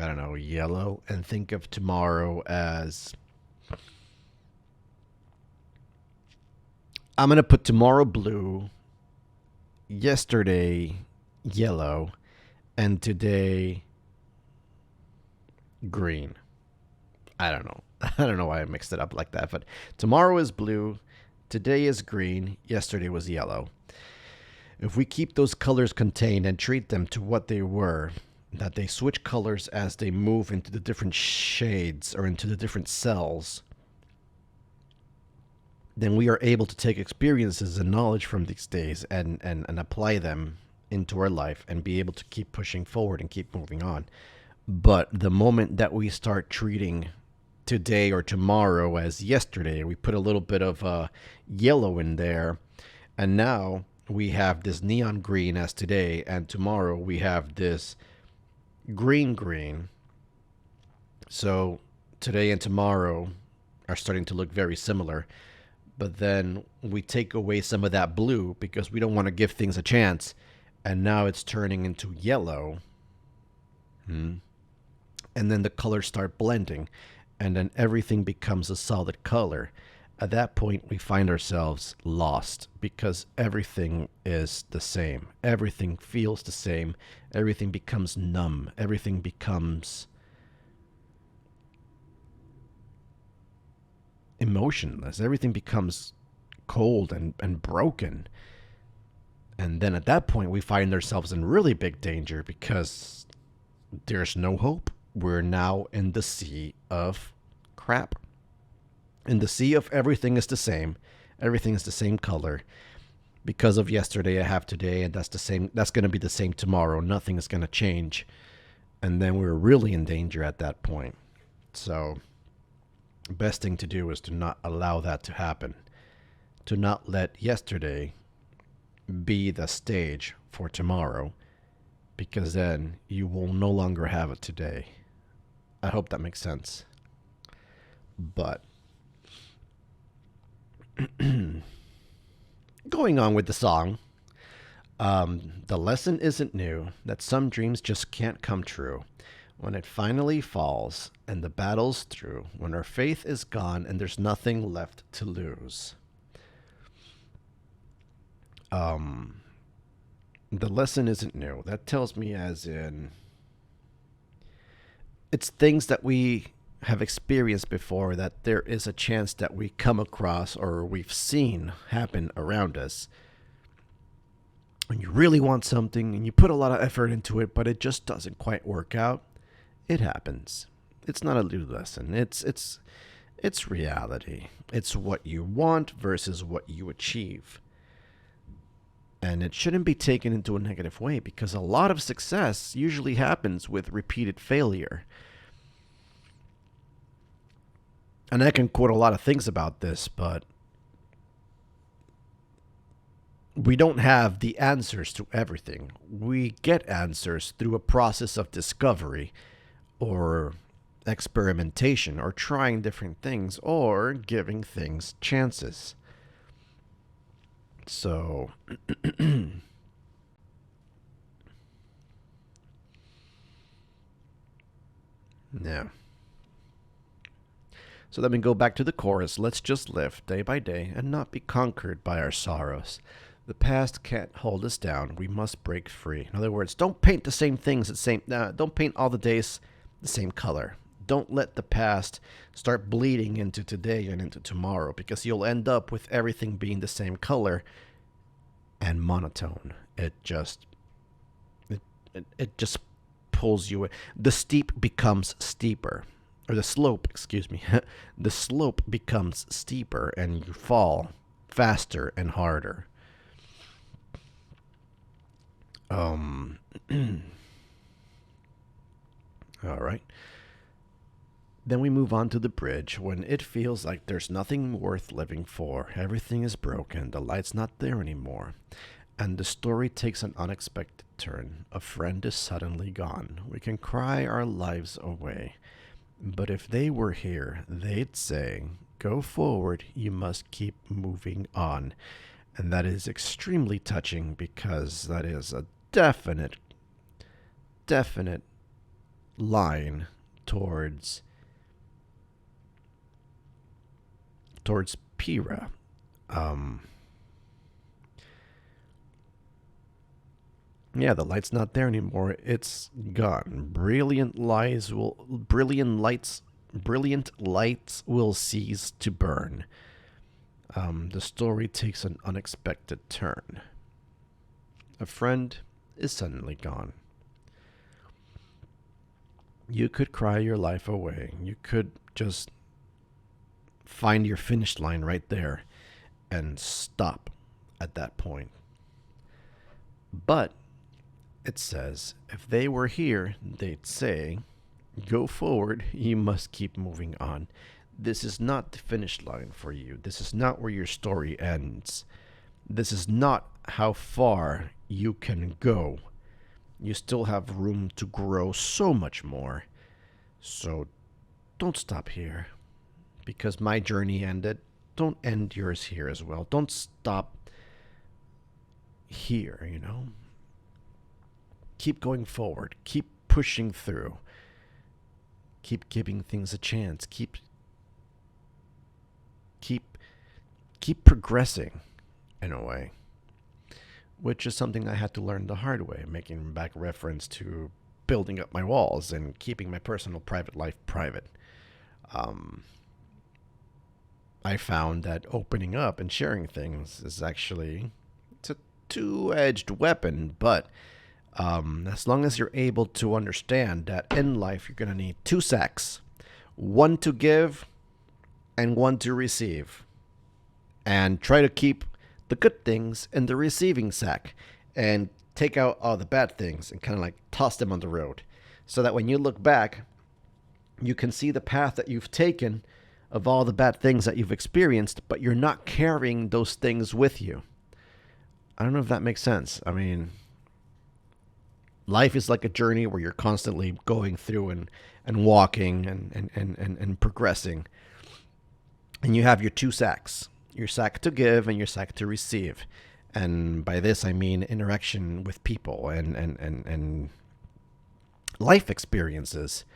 Speaker 1: I don't know, yellow, and think of tomorrow as, I'm going to put tomorrow blue, yesterday yellow, and today green. I don't know. I don't know why I mixed it up like that, but tomorrow is blue, today is green, yesterday was yellow. If we keep those colors contained and treat them to what they were, that they switch colors as they move into the different shades or into the different cells, then we are able to take experiences and knowledge from these days and apply them into our life and be able to keep pushing forward and keep moving on. But the moment that we start treating today or tomorrow as yesterday, we put a little bit of yellow in there, and now we have this neon green as today, and tomorrow we have this green. So today and tomorrow are starting to look very similar, but then we take away some of that blue because we don't want to give things a chance, and now it's turning into yellow. And then the colors start blending, and then everything becomes a solid color. At that point, we find ourselves lost because everything is the same. Everything feels the same. Everything becomes numb. Everything becomes emotionless. Everything becomes cold and broken. And then at that point, we find ourselves in really big danger because there's no hope. We're now in the sea of crap. In the sea of everything is the same. Everything is the same color. Because of yesterday, I have today, and that's the same. That's going to be the same tomorrow. Nothing is going to change. And then we're really in danger at that point. So, best thing to do is to not allow that to happen. To not let yesterday be the stage for tomorrow, because then you will no longer have it today. I hope that makes sense. But going on with the song, the lesson isn't new, that some dreams just can't come true. When it finally falls and the battle's through, when our faith is gone and there's nothing left to lose. The lesson isn't new. That tells me as in it's things that we have experienced before that there is a chance that we come across or we've seen happen around us. When you really want something and you put a lot of effort into it, but it just doesn't quite work out, it happens. It's not a new lesson. It's reality. It's what you want versus what you achieve. And it shouldn't be taken into a negative way because a lot of success usually happens with repeated failure. And I can quote a lot of things about this, but we don't have the answers to everything. We get answers through a process of discovery or experimentation or trying different things or giving things chances. So, yeah. So let me go back to the chorus. Let's just live day by day and not be conquered by our sorrows. The past can't hold us down. We must break free. In other words, don't paint the same things the same. Don't paint all the days the same color. Don't let the past start bleeding into today and into tomorrow because you'll end up with everything being the same color and monotone. It just pulls you in. The steep becomes steeper. Or the slope, excuse me. The slope becomes steeper and you fall faster and harder. All right. Then we move on to the bridge when it feels like there's nothing worth living for. Everything is broken. The light's not there anymore. And the story takes an unexpected turn. A friend is suddenly gone. We can cry our lives away. But if they were here, they'd say, go forward, you must keep moving on. And that is extremely touching because that is a definite line towards Pyrrha. Yeah, the light's not there anymore. It's gone. Brilliant lights will cease to burn. The story takes an unexpected turn. A friend is suddenly gone. You could cry your life away. You could just find your finish line right there and stop at that point. But it says, if they were here, they'd say, go forward, you must keep moving on. This is not the finish line for you. This is not where your story ends. This is not how far you can go. You still have room to grow so much more. So don't stop here. Because my journey ended, don't end yours here as well. Don't stop here, you know? Keep going forward. Keep pushing through. Keep giving things a chance. Keep progressing in a way. Which is something I had to learn the hard way, making back reference to building up my walls and keeping my personal private life private. I found that opening up and sharing things is actually, it's a two-edged weapon, but as long as you're able to understand that in life you're going to need two sacks, one to give and one to receive, and try to keep the good things in the receiving sack and take out all the bad things and kind of like toss them on the road so that when you look back, you can see the path that you've taken of all the bad things that you've experienced, but you're not carrying those things with you. I don't know if that makes sense. I mean, life is like a journey where you're constantly going through and walking and progressing. And you have your two sacks, your sack to give and your sack to receive. And by this, I mean interaction with people and life experiences.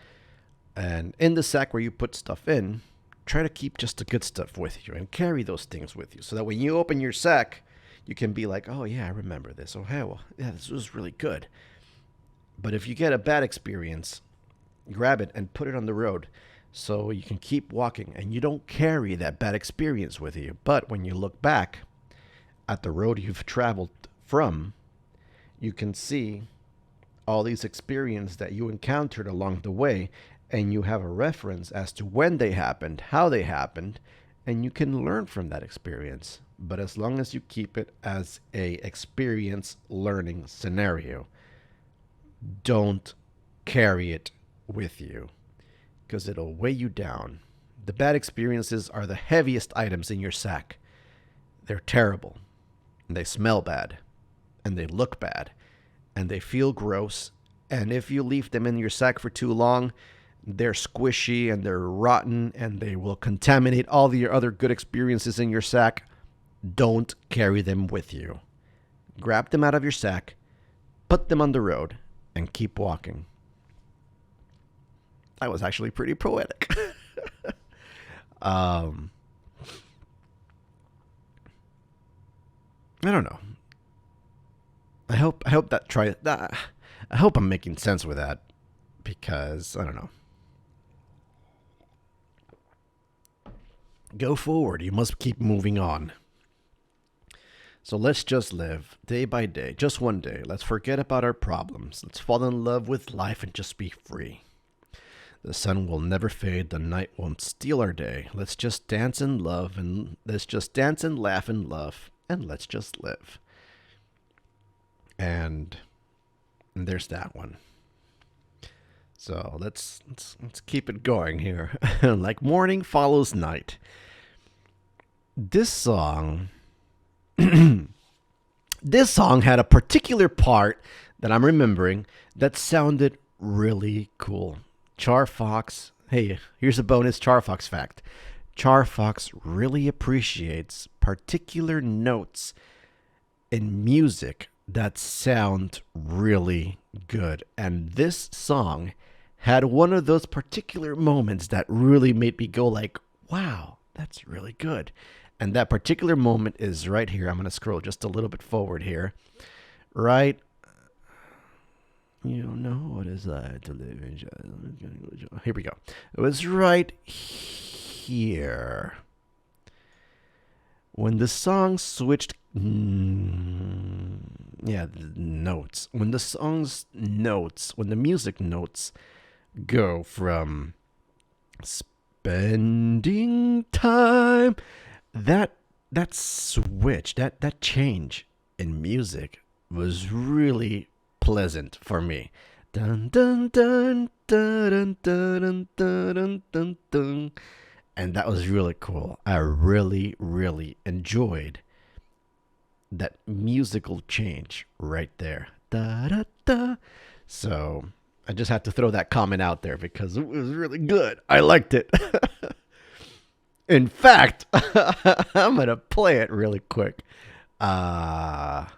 Speaker 1: And in the sack where you put stuff in, try to keep just the good stuff with you and carry those things with you so that when you open your sack, you can be like, oh, yeah, I remember this. Oh, hey, well, yeah, this was really good. But if you get a bad experience, grab it and put it on the road so you can keep walking and you don't carry that bad experience with you. But when you look back at the road you've traveled from, you can see all these experiences that you encountered along the way, and you have a reference as to when they happened, how they happened, and you can learn from that experience. But as long as you keep it as a experience learning scenario, don't carry it with you because it'll weigh you down. The bad experiences are the heaviest items in your sack. They're terrible, and they smell bad, and they look bad, and they feel gross. And if you leave them in your sack for too long, they're squishy and they're rotten and they will contaminate all the other good experiences in your sack. Don't carry them with you. Grab them out of your sack, put them on the road, and keep walking. That was actually pretty poetic. I don't know. I hope I hope I'm making sense with that, because I don't know. Go forward. You must keep moving on. So let's just live day by day, just one day. Let's forget about our problems. Let's fall in love with life and just be free. The sun will never fade. The night won't steal our day. Let's just dance and love, and let's just dance and laugh and love, and let's just live. And there's that one. So let's keep it going here. Like morning follows night. This song this song had a particular part that I'm remembering that sounded really cool. CharFox, hey, here's a bonus CharFox fact. CharFox really appreciates particular notes in music that sound really good. And this song had one of those particular moments that really made me go like, wow, that's really good. And that particular moment is right here. I'm going to scroll just a little bit forward here. Right. You know what is that? Here we go. It was right here. When the song switched, the notes. When the song's notes, when the music notes go from spending time, that switch, that change in music was really pleasant for me. Dun dun dun dun dun dun dun dun dun. And that was really cool. I really, really enjoyed that musical change right there. Da, da, da. So I just had to throw that comment out there because it was really good. I liked it. In fact, I'm going to play it really quick. Yeah.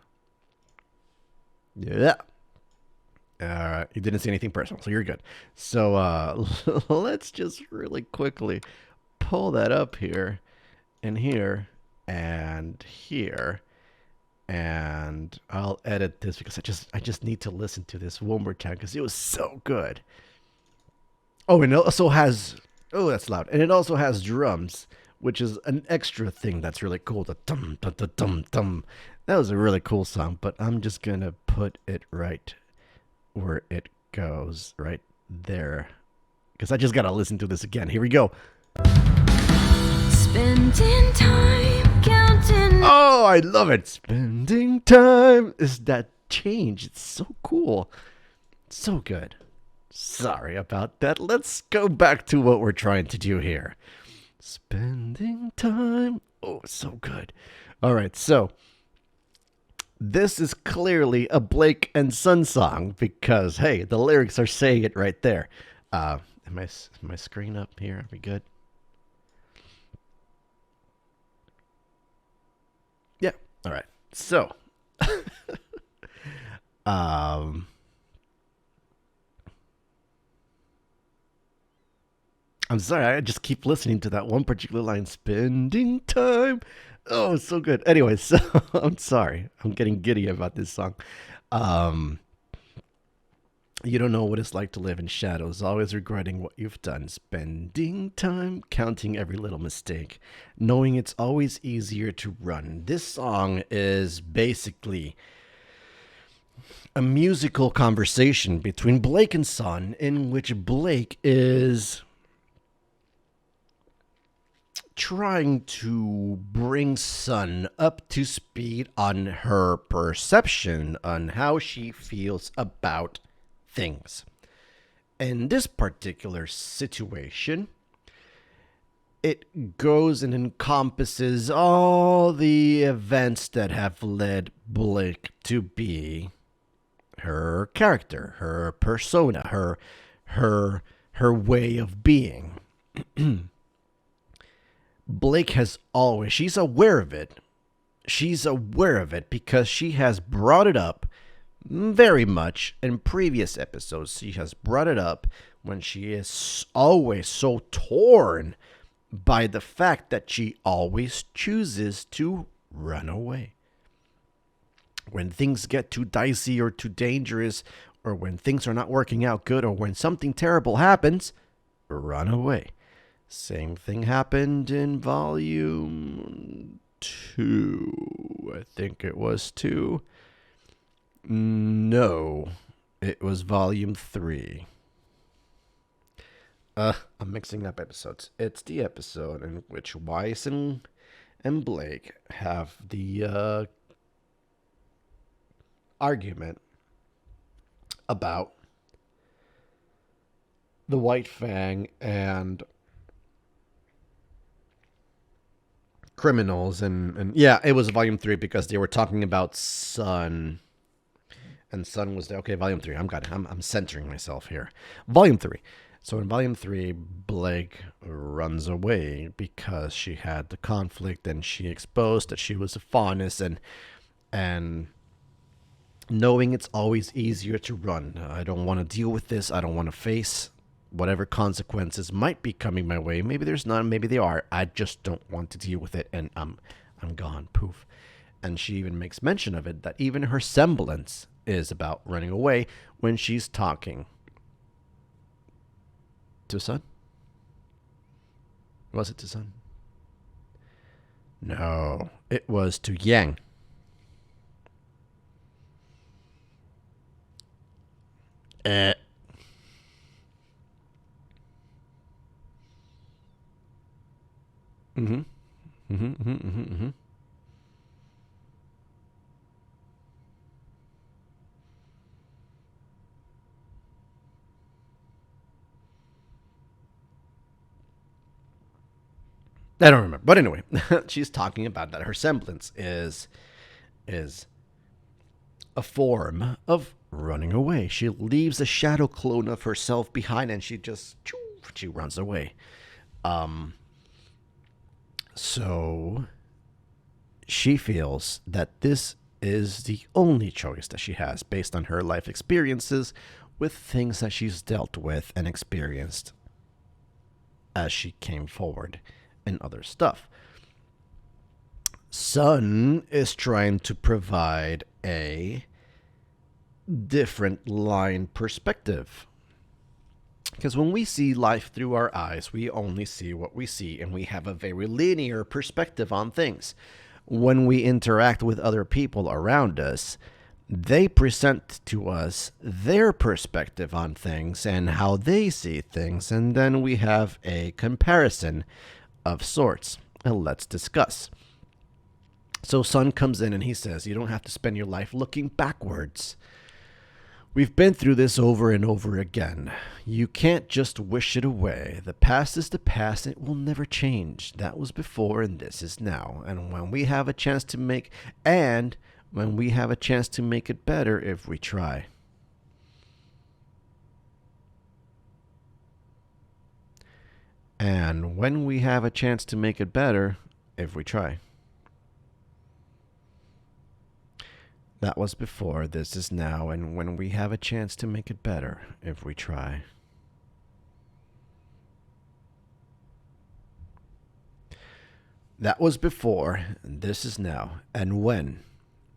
Speaker 1: You didn't see anything personal, so you're good. So let's just really quickly pull that up here and here and here. And I'll edit this because I just need to listen to this one more time because it was so good. Oh, and it also has... Oh, that's loud. And it also has drums, which is an extra thing that's really cool. The dum dum dum dum dum. That was a really cool song, but I'm just gonna put it right where it goes, right there, because I just gotta listen to this again. Here we go. Spending time counting. Oh, I love it. Spending time is that change. It's so cool. So good. Sorry about that. Let's go back to what we're trying to do here. Spending time. Oh, so good. All right, so this is clearly a Blake and Son song because, hey, the lyrics are saying it right there. Is my screen up here? Are we good? Yeah. All right. So, I'm sorry, I just keep listening to that one particular line, spending time. Oh, it's so good. Anyway, so I'm sorry. I'm getting giddy about this song. Um, you don't know what it's like to live in shadows, always regretting what you've done, spending time counting every little mistake, knowing it's always easier to run. This song is basically a musical conversation between Blake and Son, in which Blake is trying to bring Son up to speed on her perception on how she feels about things. In this particular situation, it goes and encompasses all the events that have led Blake to be her character, her persona, her way of being. Blake has always, she's aware of it. She's aware of it because she has brought it up very much in previous episodes. She has brought it up when she is always so torn by the fact that she always chooses to run away. When things get too dicey or too dangerous, or when things are not working out good, or when something terrible happens, run away. Same thing happened in volume 2. I think it was 2. No, it was volume 3. I'm mixing up episodes. It's the episode in which Weiss and Blake have the argument about the White Fang and criminals, and yeah, it was volume 3 because they were talking about Son, and Son was there. Okay, volume 3. I'm centering myself here. Volume 3. So in volume 3, Blake runs away because she had the conflict, and she exposed that she was a faunus, and knowing it's always easier to run. I don't want to deal with this. I don't want to face whatever consequences might be coming my way. Maybe there's none, maybe they are. I just don't want to deal with it, and I'm gone. Poof. And she even makes mention of it, that even her semblance is about running away when she's talking to Son. Was it to Son? No, it was to Yang. Mm-hmm. Mm-hmm. Mm-hmm. Mm-hmm. I don't remember. But anyway, she's talking about that her semblance is a form of running away. She leaves a shadow clone of herself behind, and she runs away. So she feels that this is the only choice that she has based on her life experiences with things that she's dealt with and experienced as she came forward and other stuff. Son is trying to provide a different line perspective Because when we see life through our eyes, we only see what we see, and we have a very linear perspective on things. When we interact with other people around us, they present to us their perspective on things and how they see things, and then we have a comparison of sorts. And let's discuss. So Sun comes in and he says, you don't have to spend your life looking backwards. We've been through this over and over again. You can't just wish it away. The past is the past. It will never change. That was before and this is now. And when we have a chance to make it better if we try. And when we have a chance to make it better if we try. That was before, this is now, and when we have a chance to make it better if we try. That was before, and this is now, and when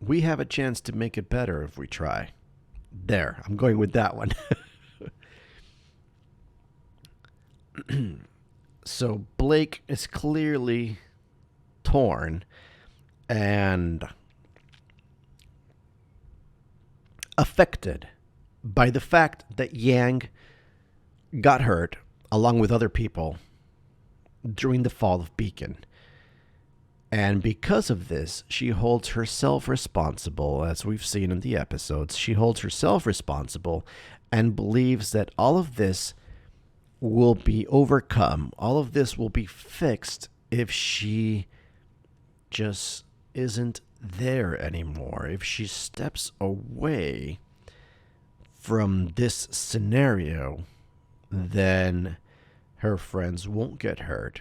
Speaker 1: we have a chance to make it better if we try. There, I'm going with that one. So Blake is clearly torn and affected by the fact that Yang got hurt along with other people during the fall of Beacon. And because of this, she holds herself responsible, as we've seen in the episodes. She holds herself responsible and believes that all of this will be overcome. All of this will be fixed if she just isn't there anymore. If she steps away from this scenario, then her friends won't get hurt.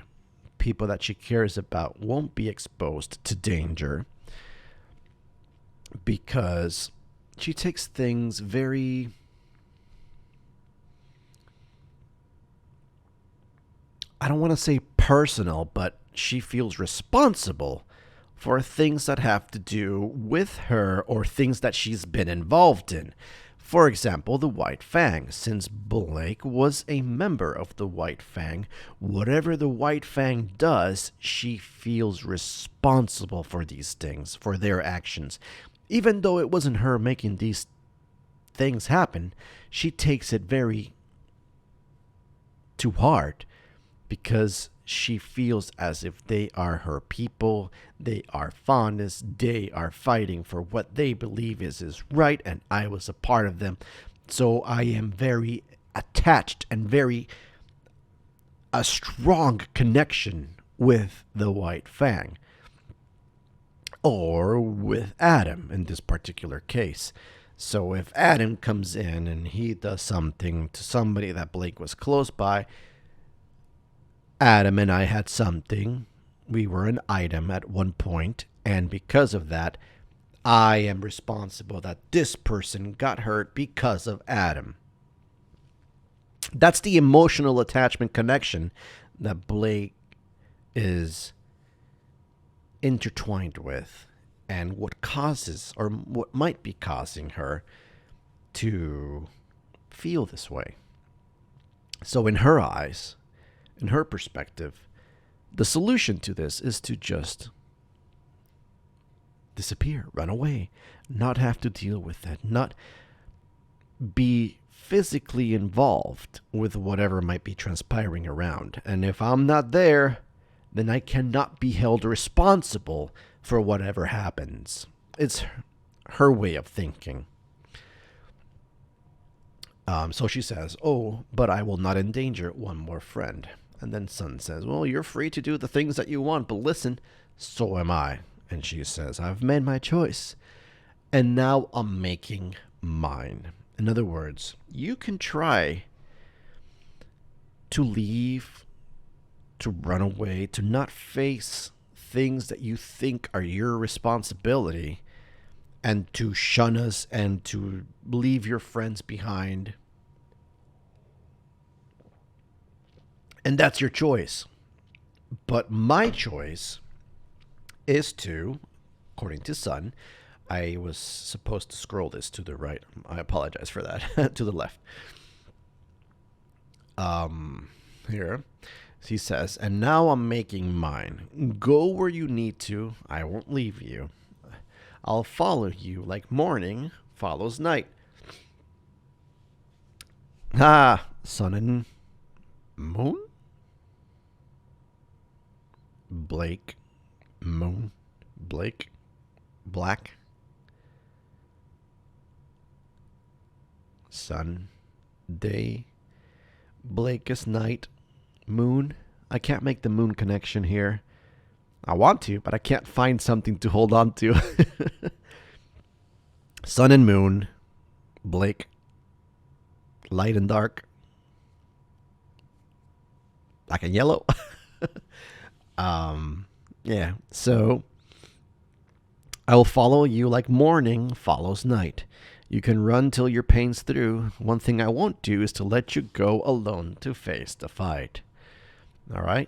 Speaker 1: People that she cares about won't be exposed to danger because she takes things very I don't want to say personal, but she feels responsible for things that have to do with her or things that she's been involved in. For example, the White Fang. Since Blake was a member of the White Fang, whatever the White Fang does, she feels responsible for these things, for their actions. Even though it wasn't her making these things happen, she takes it very to heart because she feels as if they are her people, they are fondest, they are fighting for what they believe is right, and I was a part of them. So I am very attached and very a strong connection with the White Fang. Or with Adam in this particular case. So if Adam comes in and he does something to somebody that Blake was close by, Adam and I had something. We were an item at one point, and because of that, I am responsible that this person got hurt because of Adam. That's the emotional attachment connection that Blake is intertwined with, and what causes or what might be causing her to feel this way. So in her eyes, in her perspective, the solution to this is to just disappear, run away, not have to deal with it, not be physically involved with whatever might be transpiring around. And if I'm not there, then I cannot be held responsible for whatever happens. It's her way of thinking. So she says, oh, but I will not endanger one more friend. And then Sun says, well, you're free to do the things that you want, but listen, so am I. And she says, I've made my choice, and now I'm making mine. In other words, you can try to leave, to run away, to not face things that you think are your responsibility, and to shun us and to leave your friends behind. And that's your choice. But my choice is to, according to Sun, I was supposed to scroll this to the right. I apologize for that. To the left. Here. He says, and now I'm making mine. Go where you need to. I won't leave you. I'll follow you like morning follows night. Ah, sun and moon? Blake. Moon. Blake. Black. Sun. Day. Blake is night. Moon. I can't make the moon connection here. I want to, but I can't find something to hold on to. Sun and moon. Blake. Light and dark. Black and yellow. Yeah. So I will follow you like morning follows night. You can run till your pain's through. One thing I won't do is to let you go alone to face the fight. All right?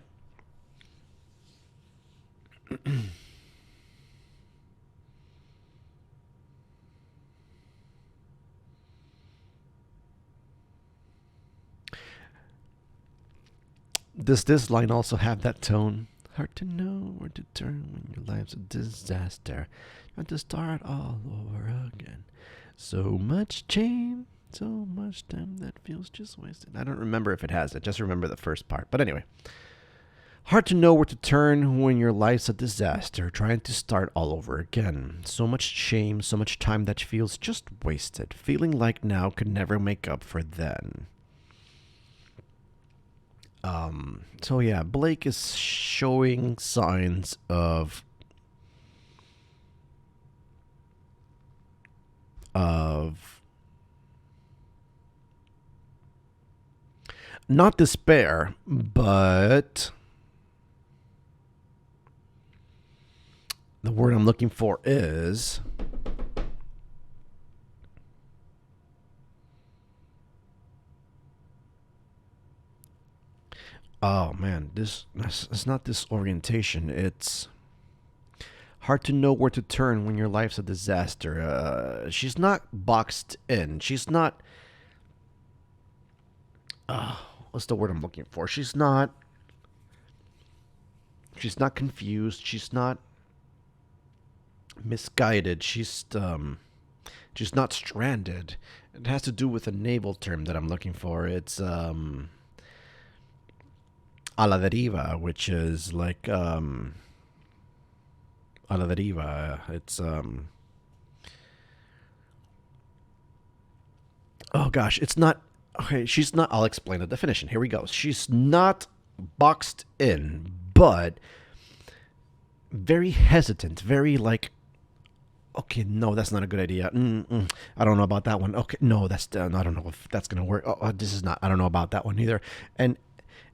Speaker 1: Does this line also have that tone? Hard to know where to turn when your life's a disaster. You want to start all over again. So much change, so much time that feels just wasted. I don't remember if it has it. Just remember the first part. But anyway. Hard to know where to turn when your life's a disaster, trying to start all over again. So much shame, so much time that feels just wasted. Feeling like now could never make up for then. So yeah, Blake is showing signs of not despair, but the word I'm looking for is oh man, it's not disorientation. It's hard to know where to turn when your life's a disaster. She's not boxed in. She's not. What's the word I'm looking for? She's not. She's not confused. She's not misguided. She's not stranded. It has to do with a naval term that I'm looking for. It's a la deriva, which is like a la deriva. It's oh gosh, it's not okay. She's not. I'll explain the definition. Here we go. She's not boxed in, but very hesitant. Very like, okay, no, that's not a good idea. I don't know about that one. Okay, no, that's I don't know if that's gonna work. This is not. I don't know about that one either. And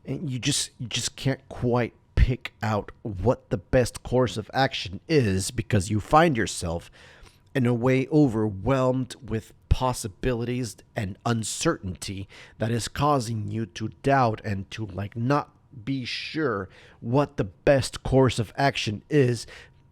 Speaker 1: you just can't quite pick out what the best course of action is because you find yourself in a way overwhelmed with possibilities and uncertainty that is causing you to doubt and to like not be sure what the best course of action is.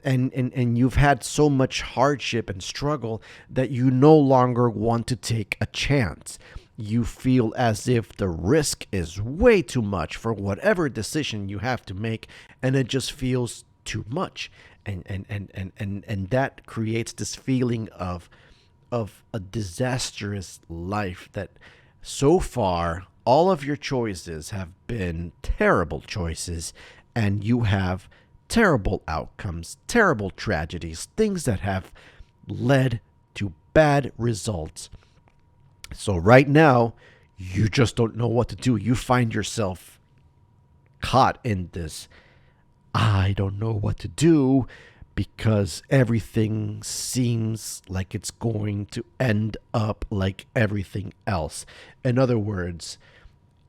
Speaker 1: And you've had so much hardship and struggle that you no longer want to take a chance. You feel as if the risk is way too much for whatever decision you have to make, and it just feels too much. And that creates this feeling of a disastrous life that so far all of your choices have been terrible choices, and you have terrible outcomes, terrible tragedies, things that have led to bad results. So right now, you just don't know what to do. You find yourself caught in this, I don't know what to do, because everything seems like it's going to end up like everything else. In other words,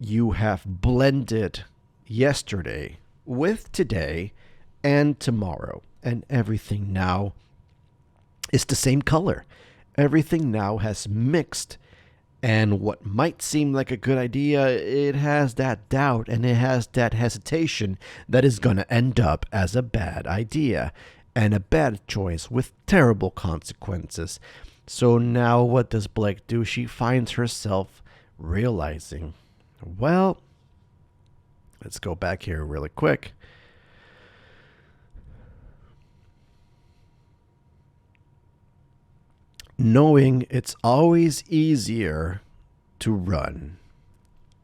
Speaker 1: you have blended yesterday with today and tomorrow, and everything now is the same color. Everything now has mixed. And what might seem like a good idea, it has that doubt and it has that hesitation that is going to end up as a bad idea and a bad choice with terrible consequences. So now what does Blake do? She finds herself realizing Well, let's go back here really quick. Knowing it's always easier to run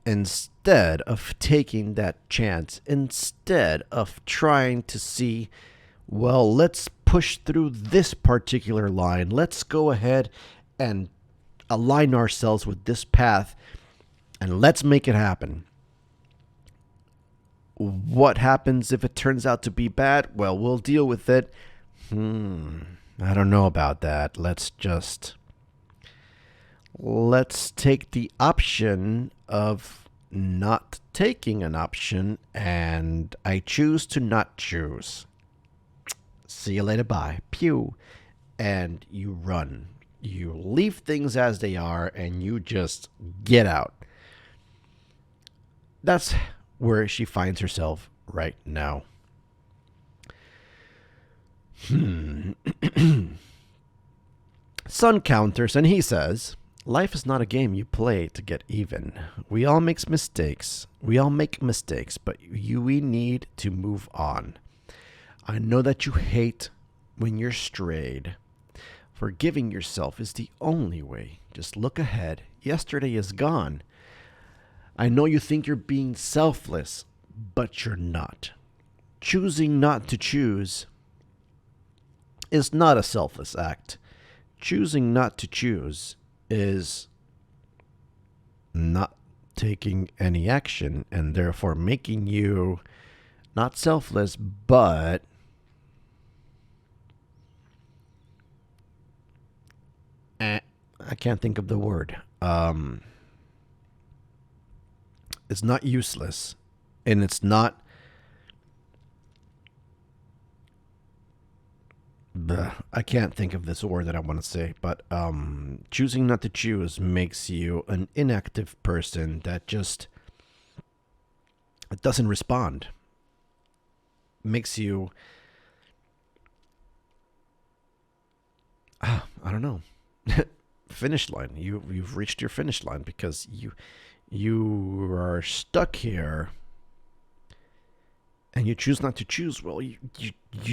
Speaker 1: instead of taking that chance, instead of trying to see, well, let's push through this particular line. Let's go ahead and align ourselves with this path and let's make it happen. What happens if it turns out to be bad? Well, we'll deal with it. I don't know about that. Let's take the option of not taking an option, and I choose to not choose. See you later, bye. Pew. And you run. You leave things as they are, and you just get out. That's where she finds herself right now. Son counters, and he says, life is not a game you play to get even. We all make mistakes. But we need to move on. I know that you hate when you're strayed. Forgiving yourself is the only way. Just look ahead. Yesterday is gone. I know you think you're being selfless, but you're not. Choosing not to choose is not a selfless act. Choosing not to choose is not taking any action and therefore making you not selfless, but I can't think of the word. It's not useless, and it's not. I can't think of this word that I want to say, but choosing not to choose makes you an inactive person that just doesn't respond. Makes you, I don't know, finish line. You've reached your finish line because you are stuck here and you choose not to choose. Well, you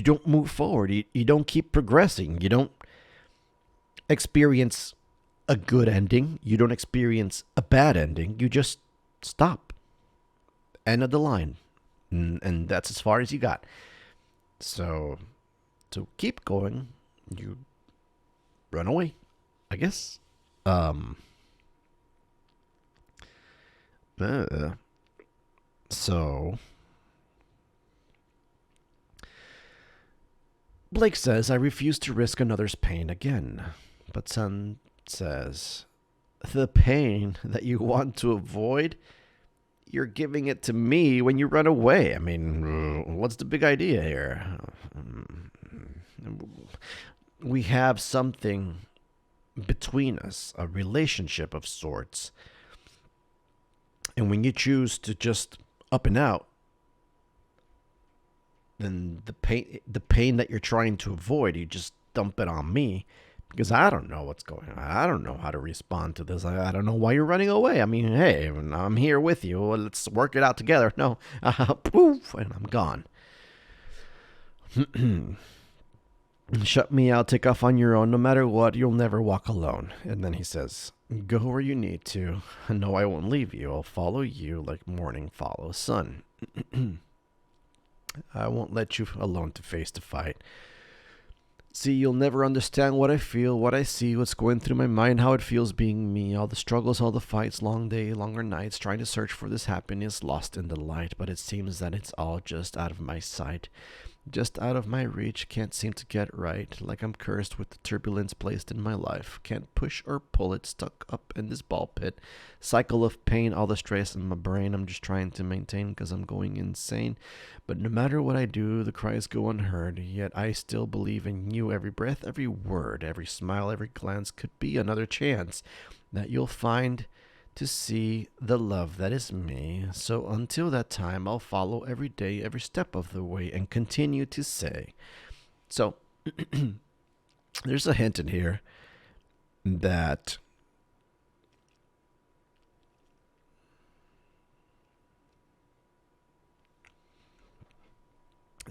Speaker 1: don't move forward. You don't keep progressing. You don't experience a good ending. You don't experience a bad ending. You just stop. End of the line. And that's as far as you got. So to keep going, you run away, I guess. So Blake says, I refuse to risk another's pain again. But Son says, the pain that you want to avoid, you're giving it to me when you run away. I mean, what's the big idea here? We have something between us, a relationship of sorts. And when you choose to just up and out, then the pain that you're trying to avoid, you just dump it on me because I don't know what's going on. I don't know how to respond to this. I don't know why you're running away. I mean, hey, I'm here with you. Let's work it out together. No, poof, and I'm gone. Shut me out, take off on your own. No matter what, you'll never walk alone. And then he says, go where you need to. No, I won't leave you. I'll follow you like morning follows sun. I won't let you alone to face the fight. See, you'll never understand what I feel, what I see, what's going through my mind, how it feels being me, all the struggles, all the fights, long day, longer nights, trying to search for this happiness lost in the light, but it seems that it's all just out of my sight. Just out of my reach, can't seem to get right, like I'm cursed with the turbulence placed in my life. Can't push or pull it, stuck up in this ball pit. Cycle of pain, all the stress in my brain I'm just trying to maintain because I'm going insane. But no matter what I do, the cries go unheard, yet I still believe in you. Every breath, every word, every smile, every glance could be another chance that you'll find to see the love that is me. So until that time, I'll follow every day, every step of the way, and continue to say. So there's a hint in here that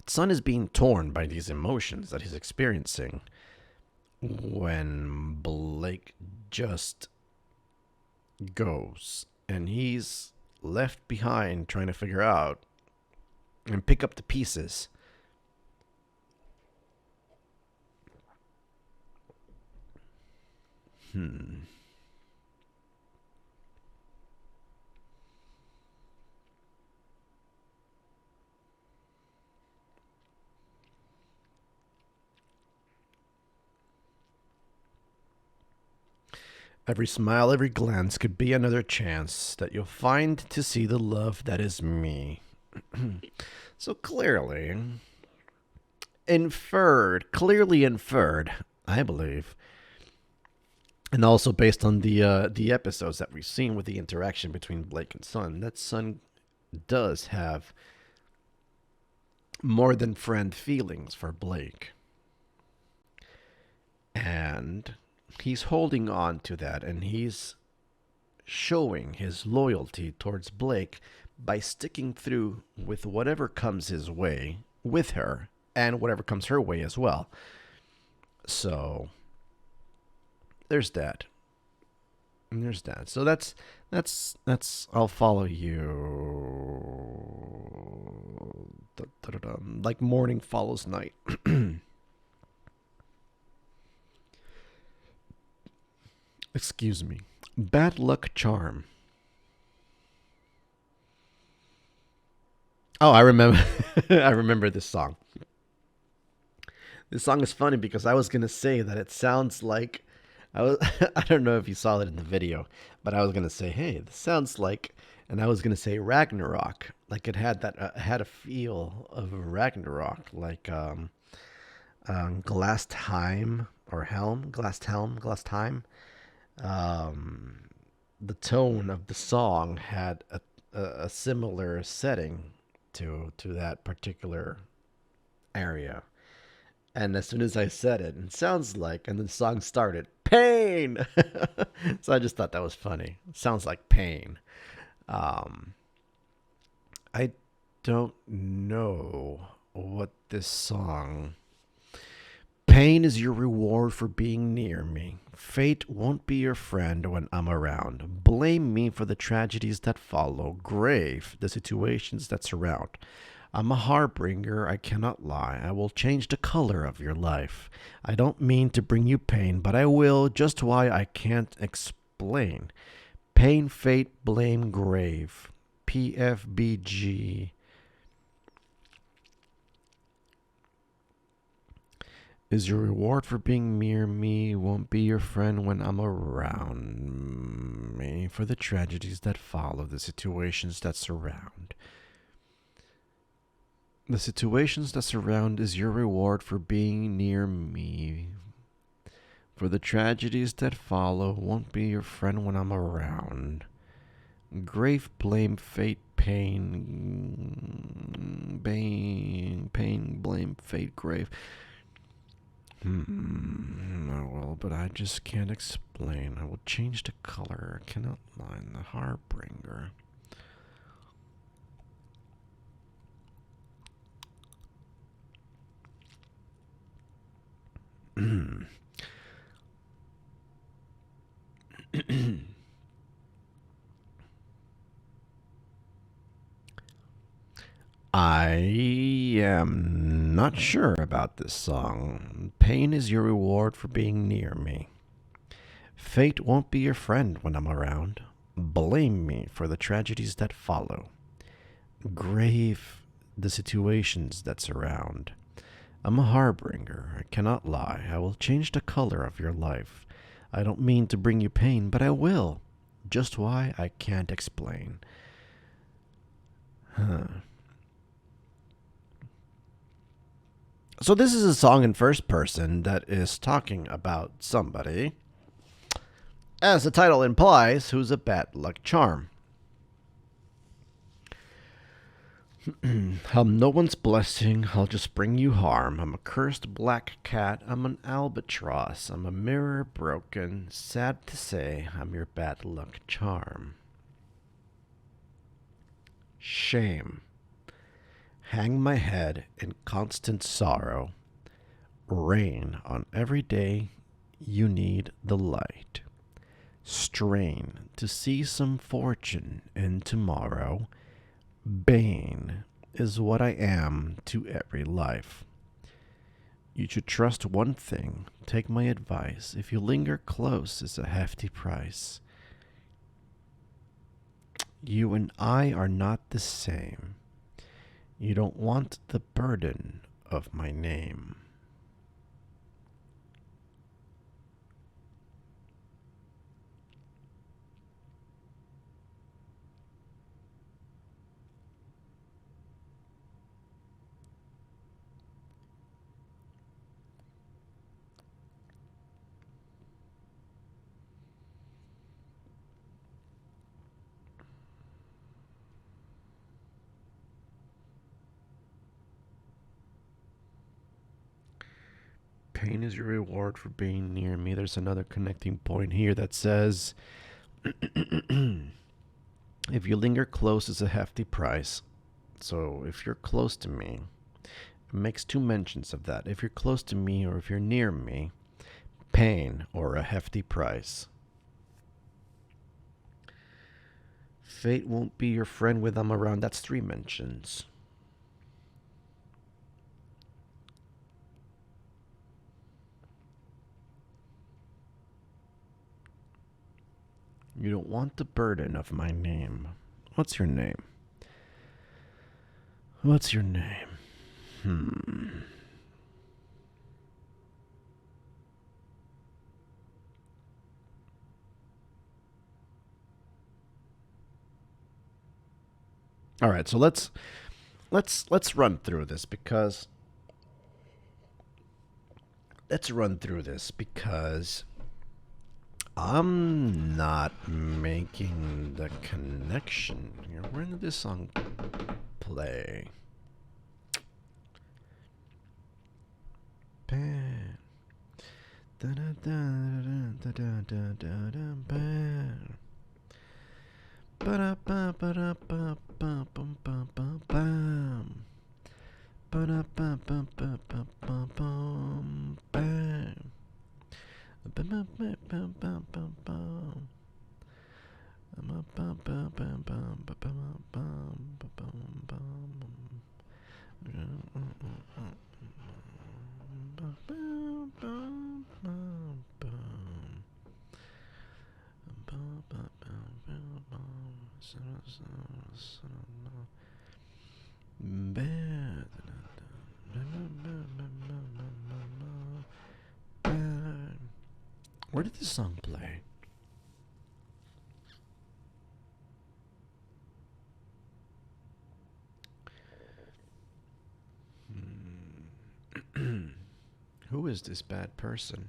Speaker 1: Sun is being torn by these emotions that he's experiencing when Blake just goes and he's left behind trying to figure out and pick up the pieces. Every smile, every glance could be another chance that you'll find to see the love that is me. So clearly inferred, I believe, and also based on the episodes that we've seen with the interaction between Blake and Sun, that Sun does have more than friend feelings for Blake. And he's holding on to that, and he's showing his loyalty towards Blake by sticking through with whatever comes his way with her and whatever comes her way as well. So there's that. And there's that. So that's I'll follow you. Like morning follows night. Excuse me. Bad luck charm. Oh, I remember. I remember this song. This song is funny because I was gonna say that it sounds like I was. I don't know if you saw it in the video, but I was gonna say, "Hey, this sounds like," and I was gonna say Ragnarok. Like it had that had a feel of Ragnarok, like Glass Time or Helm, Glass Time. Um, the tone of the song had a similar setting to that particular area. And as soon as I said it, it sounds like, and the song started, pain. So I just thought that was funny. It sounds like pain. Um, I don't know what this song. Pain is your reward for being near me. Fate won't be your friend when I'm around. Blame me for the tragedies that follow. Grave the situations that surround. I'm a harbinger, I cannot lie. I will change the color of your life. I don't mean to bring you pain, but I will, just why I can't explain. Pain, fate, blame, grave. PFBG is your reward for being near me, won't be your friend when I'm around me. For the tragedies that follow, the situations that surround. The situations that surround is your reward for being near me. For the tragedies that follow, won't be your friend when I'm around. Grave, blame, fate, pain, blame, fate, grave. Well, but I just can't explain. I will change the color. I cannot line the harbinger. I am not sure about this song. Pain is your reward for being near me. Fate won't be your friend when I'm around. Blame me for the tragedies that follow. Grave the situations that surround. I'm a harbinger, I cannot lie. I will change the color of your life. I don't mean to bring you pain, but I will. Just why, I can't explain. So this is a song in first person that is talking about somebody, as the title implies, who's a bad luck charm. I'm no one's blessing, I'll just bring you harm. I'm a cursed black cat, I'm an albatross. I'm a mirror broken, sad to say, I'm your bad luck charm. Shame. Hang my head in constant sorrow. Rain on every day you need the light. Strain to see some fortune in tomorrow. Bane is what I am to every life. You should trust one thing, take my advice. If you linger close, it's a hefty price. You and I are not the same. You don't want the burden of my name. Pain is your reward for being near me. There's another connecting point here that says, if you linger close, it's a hefty price. So if you're close to me, it makes two mentions of that. If you're close to me or if you're near me, pain or a hefty price. Fate won't be your friend when I'm around. That's three mentions. You don't want the burden of my name. What's your name? What's your name? All right, so let's run through this because I'm not making the connection here. When did this song play? Ban. Da da da da da da da da ban. Ba da ba ba da ba ba bum ba ba bam. Ba da ba ba ba ba ba bum bam. Ba ba ba ba ba ba bum. Ba ba ba ba ba ba ba bum ba bum bum. Where did this song play? Who is this bad person?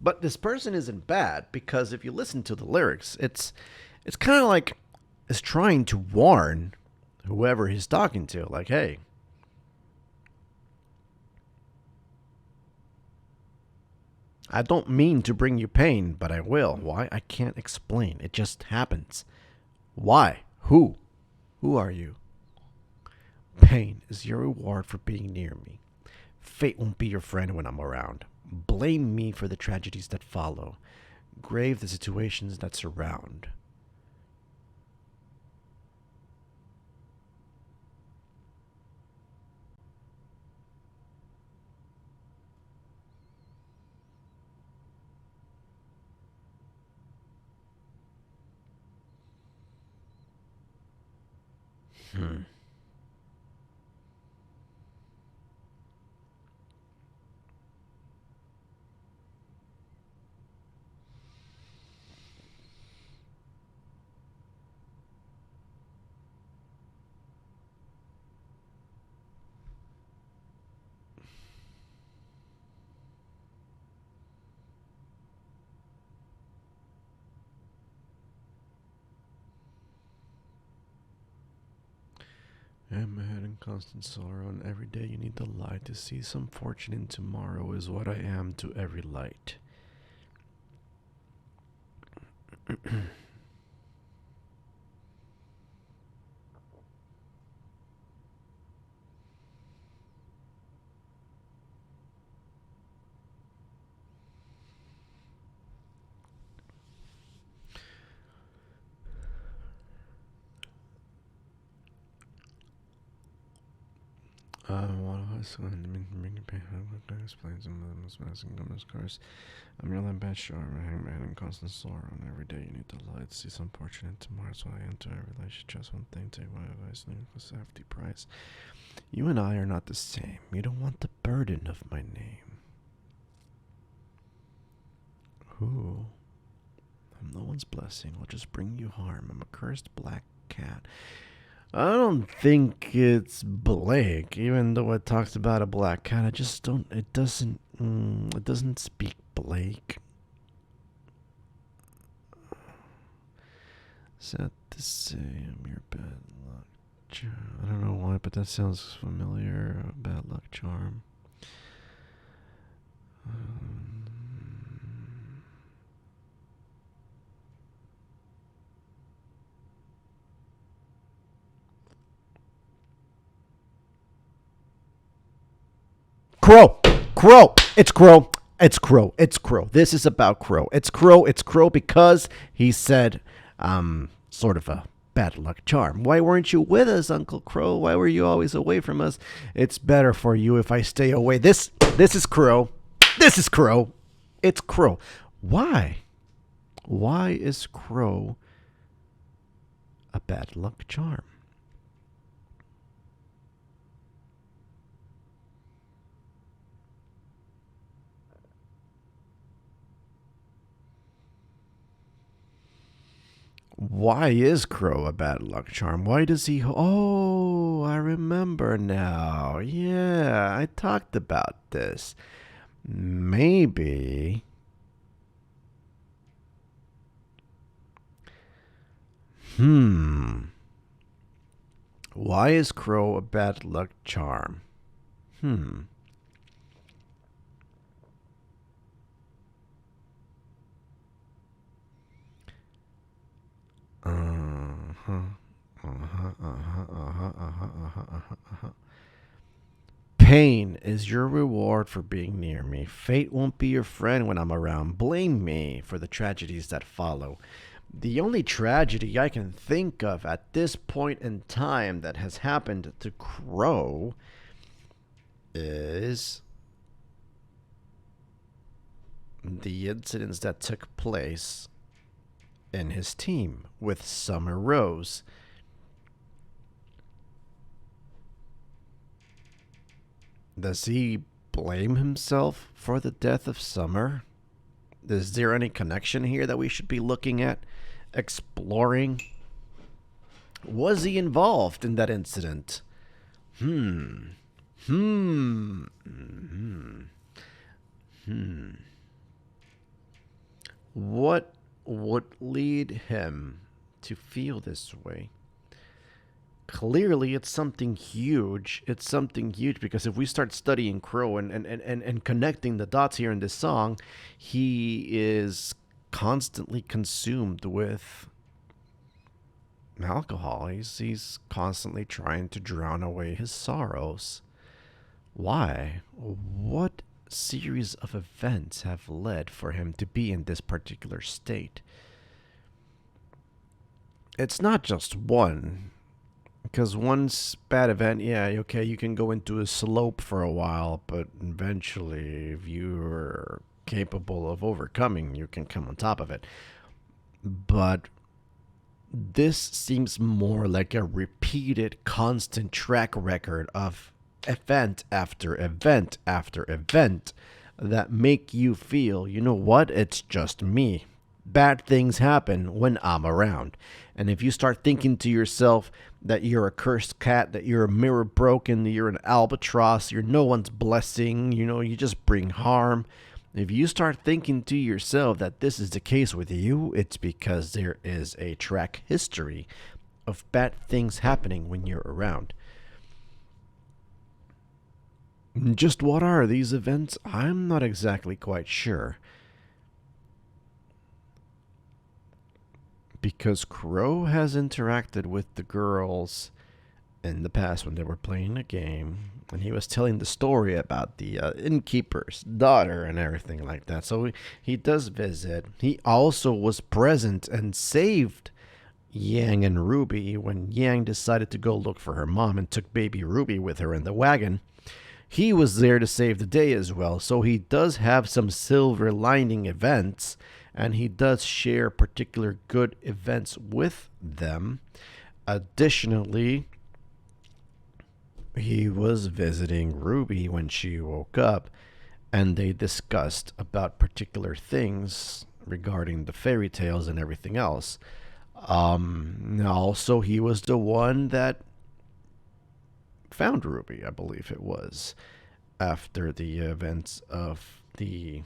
Speaker 1: But this person isn't bad because if you listen to the lyrics, it's kind of like it's trying to warn whoever he's talking to, like, hey, I don't mean to bring you pain, but I will. Why? I can't explain. It just happens. Why? Who? Who are you? Pain is your reward for being near me. Fate won't be your friend when I'm around. Blame me for the tragedies that follow. Grave the situations that surround. Hmm. And my head in constant sorrow, and every day you need the light to see some fortune in tomorrow is what I am to every light. What was explains some of the most massive numbers cars. I'm real bad sure I'm hangman and constant sorrow, and every day you need the light. See some fortunate tomorrow, so I enter every relationship. Just one thing, take my advice, and it was a hefty price. You and I are not the same. You don't want the burden of my name. Ooh. I'm no one's blessing. I'll just bring you harm. I'm a cursed black cat. I don't think it's Blake, even though it talks about a black cat. I just don't. It doesn't. It doesn't speak Blake. Sad to say, I'm your bad luck charm. I don't know why, but that sounds familiar. Bad luck charm. Crow! Crow! It's Crow! It's Crow! It's Crow! This is about Crow. It's Crow! It's Crow because he said, sort of a bad luck charm. Why weren't you with us, Uncle Crow? Why were you always away from us? It's better for you if I stay away. This is Crow. This is Crow. It's Crow. Why? Why is Crow a bad luck charm? Why is Crow a bad luck charm? Why does he... Oh, I remember now. Yeah, I talked about this. Maybe... Why is Crow a bad luck charm? Pain is your reward for being near me. Fate won't be your friend when I'm around. Blame me for the tragedies that follow. The only tragedy I can think of at this point in time that has happened to Crow is the incidents that took place in his team with Summer Rose. Does he blame himself for the death of Summer? Is there any connection here that we should be looking at, exploring? Was he involved in that incident? What would lead him to feel this way? Clearly it's something huge. It's something huge because if we start studying Crow and connecting the dots here in this song, he is constantly consumed with alcohol. He's constantly trying to drown away his sorrows. Why? What series of events have led for him to be in this particular state? It's not just one. Because one's bad event, yeah, okay, you can go into a slope for a while, but eventually, if you're capable of overcoming, you can come on top of it. But this seems more like a repeated, constant track record of event after event after event that make you feel, you know what, it's just me. Bad things happen when I'm around. And if you start thinking to yourself that you're a cursed cat, that you're a mirror broken, that you're an albatross, you're no one's blessing, you just bring harm. If you start thinking to yourself that this is the case with you, it's because there is a track history of bad things happening when you're around. Just what are these events? I'm not exactly quite sure. Because Crow has interacted with the girls in the past when they were playing a game, and he was telling the story about the innkeeper's daughter and everything like that. So he does visit. He also was present and saved Yang and Ruby when Yang decided to go look for her mom and took baby Ruby with her in the wagon. He was there to save the day as well, so he does have some silver lining events, and he does share particular good events with them. Additionally, he was visiting Ruby when she woke up, and they discussed about particular things regarding the fairy tales and everything else. Also, he was the one that found Ruby, I believe it was, after the events of the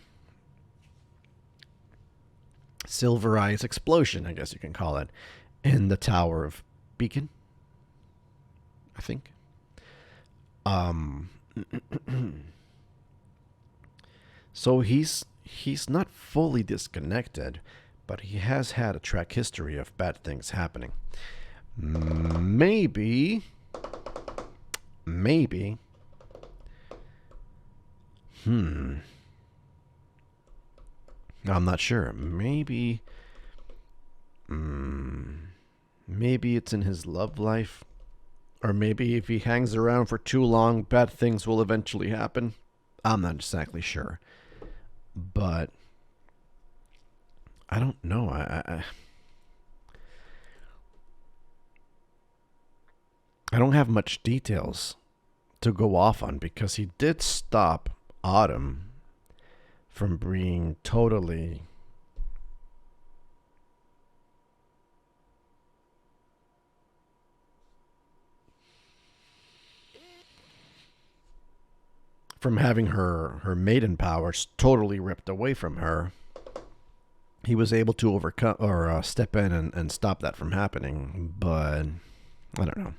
Speaker 1: Silver Eyes explosion, I guess you can call it, in the Tower of Beacon, I think. Um, so he's not fully disconnected, but he has had a track history of bad things happening. Maybe, maybe. I'm not sure. Maybe it's in his love life, or maybe if he hangs around for too long, bad things will eventually happen. I'm not exactly sure, but I don't know. I don't have much details to go off on because he did stop Autumn from being totally from having her maiden powers totally ripped away from her. He was able to overcome or step in and stop that from happening, but I don't know.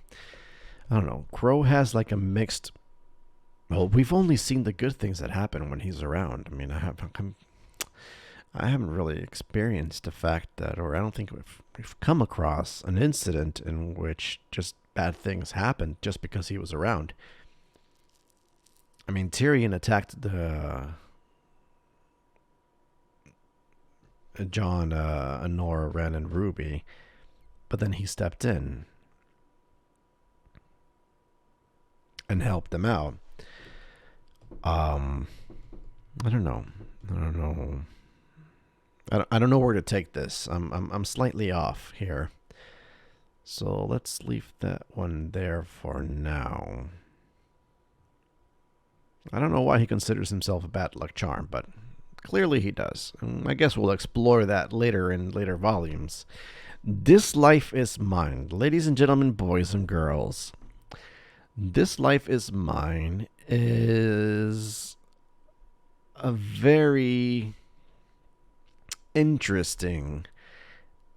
Speaker 1: I don't know. Crow has like a mixed. Well, we've only seen the good things that happen when he's around. I mean, I haven't really experienced the fact that, or I don't think we've come across an incident in which just bad things happened just because he was around. I mean, Tyrion attacked the John, Honora, Ren, and Ruby, but then he stepped in and helped them out. I don't know. I don't know. I don't know where to take this. I'm slightly off here. So let's leave that one there for now. I don't know why he considers himself a bad luck charm, but clearly he does. And I guess we'll explore that later in later volumes. This Life is Mine. Ladies and gentlemen, boys and girls. This Life is Mine is a very interesting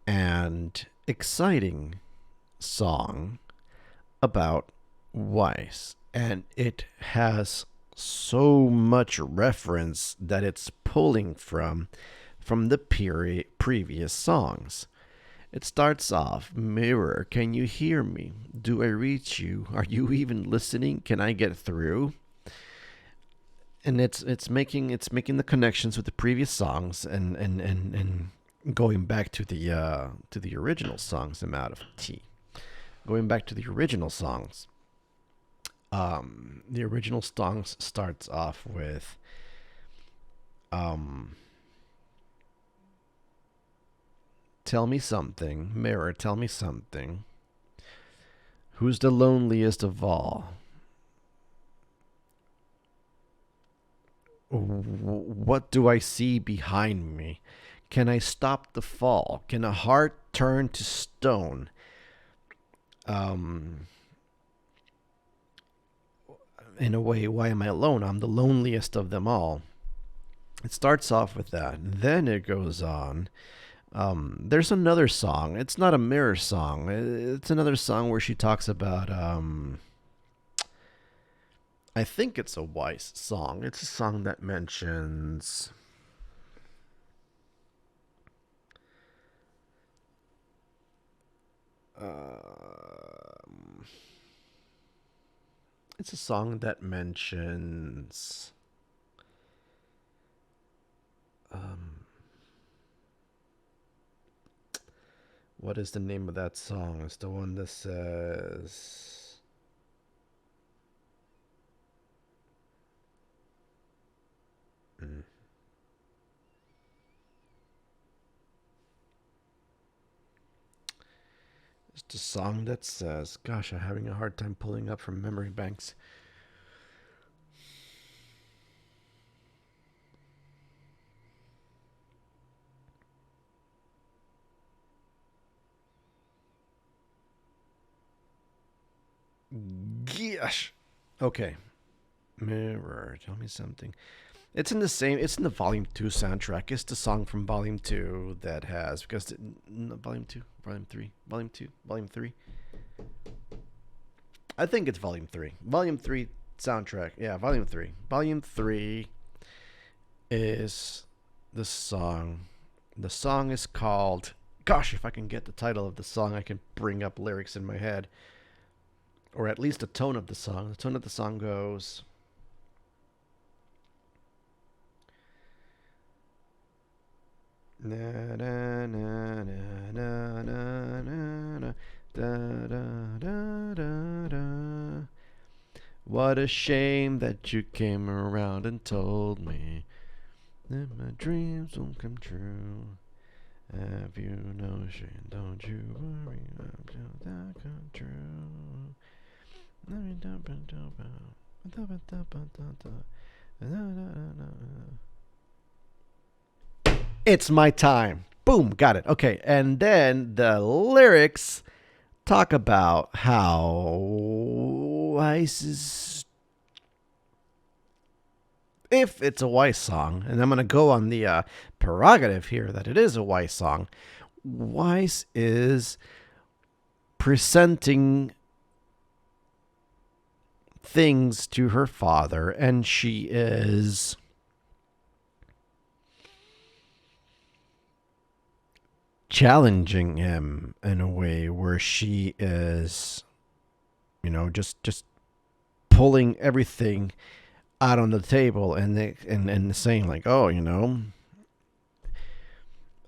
Speaker 1: and exciting song about Weiss. And it has so much reference that it's pulling from the previous songs. It starts off, "Mirror, can you hear me? Do I reach you? Are you even listening? Can I get through?" And it's making the connections with the previous songs and going back to the original songs. I'm out of tea. Going back to the original songs. The original songs starts off with "Tell me something, mirror, tell me something. Who's the loneliest of all? What do I see behind me? Can I stop the fall? Can a heart turn to stone? In a way, why am I alone? I'm the loneliest of them all." It starts off with that. Then it goes on. There's another song. It's not a mirror song. It's another song where she talks about. I think it's a Weiss song. It's a song that mentions. It's a song that mentions. What is the name of that song? It's the one that says. Mm. It's the song that says. Gosh, I'm having a hard time pulling up from memory banks. Gosh. Okay. Mirror, tell me something. It's in the same. It's in the Volume 2 soundtrack. It's the song from Volume 2 that has because Volume 2, Volume 3, Volume 2, Volume 3. I think it's Volume 3. Volume 3 soundtrack. Yeah, Volume 3. Volume 3 is the song. The song is called. Gosh, if I can get the title of the song, I can bring up lyrics in my head, or at least the tone of the song. The tone of the song goes. Na na na na na na na na da da da da da. What a shame that you came around and told me that my dreams won't come true. Have you no shame? Don't you worry until that come true. It's my time. Boom, got it. Okay, and then the lyrics talk about how Ice is. If it's a Weiss song, and I'm going to go on the prerogative here that it is a Weiss song, Weiss is presenting things to her father, and she is challenging him in a way where she is, just pulling everything out on the table and saying like, oh,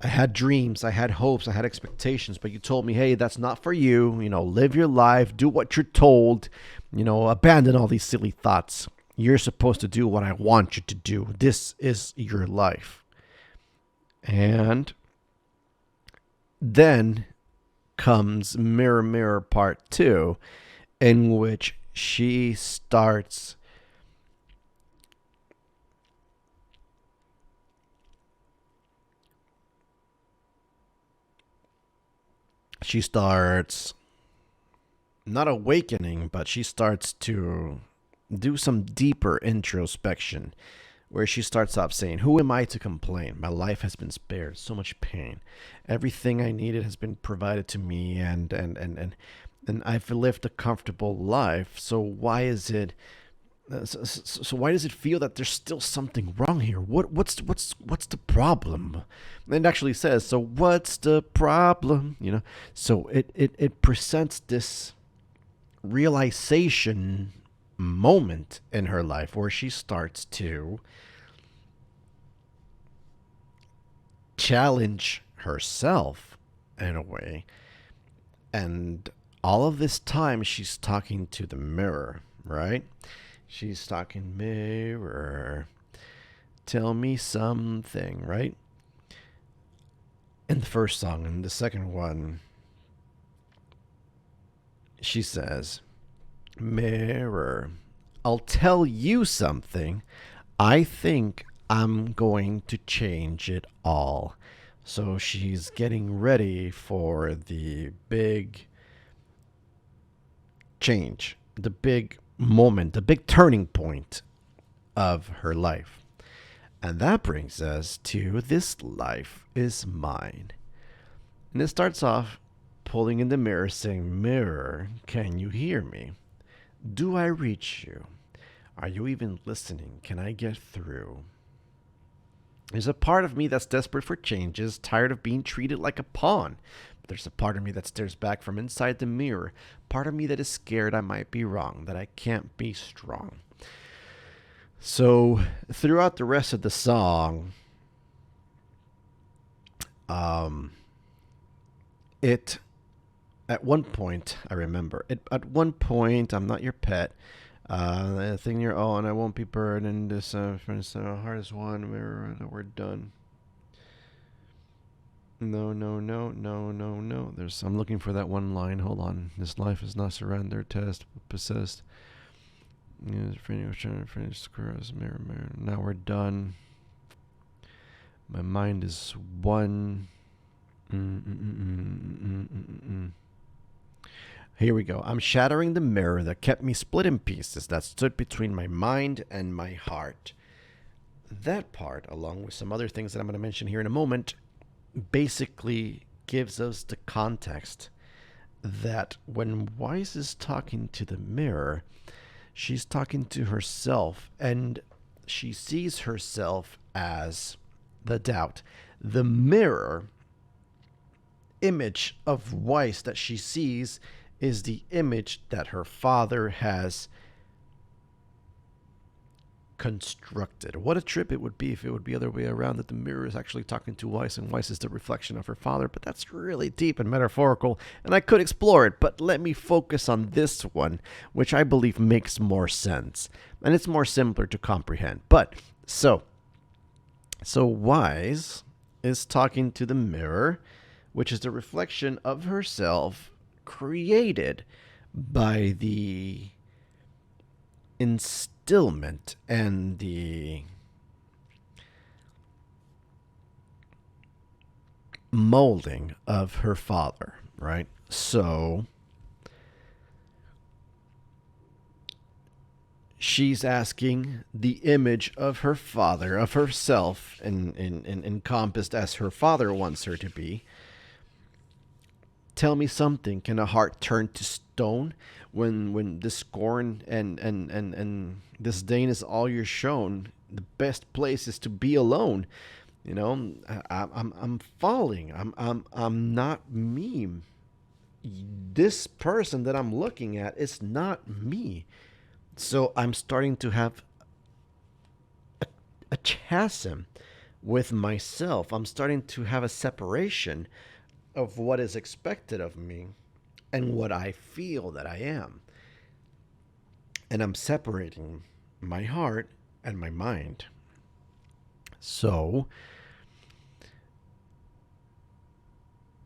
Speaker 1: I had dreams, I had hopes, I had expectations, but you told me, hey, that's not for you. Live your life, do what you're told, abandon all these silly thoughts. You're supposed to do what I want you to do. This is your life. And then comes Mirror Mirror Part 2, in which she starts not awakening, but she starts to do some deeper introspection where she starts off saying, who am I to complain? My life has been spared so much pain. Everything I needed has been provided to me, and I've lived a comfortable life. So why is it so why does it feel that there's still something wrong here? What's the problem? And it actually says, so what's the problem? So it presents this realization moment in her life where she starts to challenge herself in a way. And all of this time she's talking to the mirror, right? She's talking, mirror, tell me something, right? In the first song. And the second one, she says, mirror, I'll tell you something. I think I'm going to change it all. So she's getting ready for the big change, the big moment, the big turning point of her life. And that brings us to This Life Is Mine. And it starts off pulling in the mirror saying, mirror, can you hear me? Do I reach you? Are you even listening? Can I get through? There's a part of me that's desperate for changes, tired of being treated like a pawn. But there's a part of me that stares back from inside the mirror. Part of me that is scared I might be wrong, that I can't be strong. So throughout the rest of the song, it at one point, I remember it. At one point, I'm not your pet. The thing you're on, I won't be burdened. This for the hardest one. We're done. No, no, no, no, no, no. I'm looking for that one line. Hold on. This life is not surrender, test, persist. Finish squares, mirror, mirror. Now we're done. My mind is one. Here we go. I'm shattering the mirror that kept me split in pieces, that stood between my mind and my heart. That part, along with some other things that I'm going to mention here in a moment, basically gives us the context that when Wise is talking to the mirror, she's talking to herself, and she sees herself as the doubt. The mirror image of Weiss that she sees is the image that her father has constructed. What a trip it would be if it would be the other way around, that the mirror is actually talking to Weiss and Weiss is the reflection of her father. But that's really deep and metaphorical, and I could explore it, but let me focus on this one, which I believe makes more sense and it's more simpler to comprehend. But so Weiss is talking to the mirror, which is the reflection of herself created by the instillment and the molding of her father, right? So she's asking the image of her father, of herself, encompassed as her father wants her to be. Tell me something. Can a heart turn to stone when the scorn and disdain is all you're shown? The best place is to be alone. You know, I'm falling. I'm not me. This person that I'm looking at is not me. So I'm starting to have a chasm with myself. I'm starting to have a separation of what is expected of me and what I feel that I am. And I'm separating my heart and my mind. So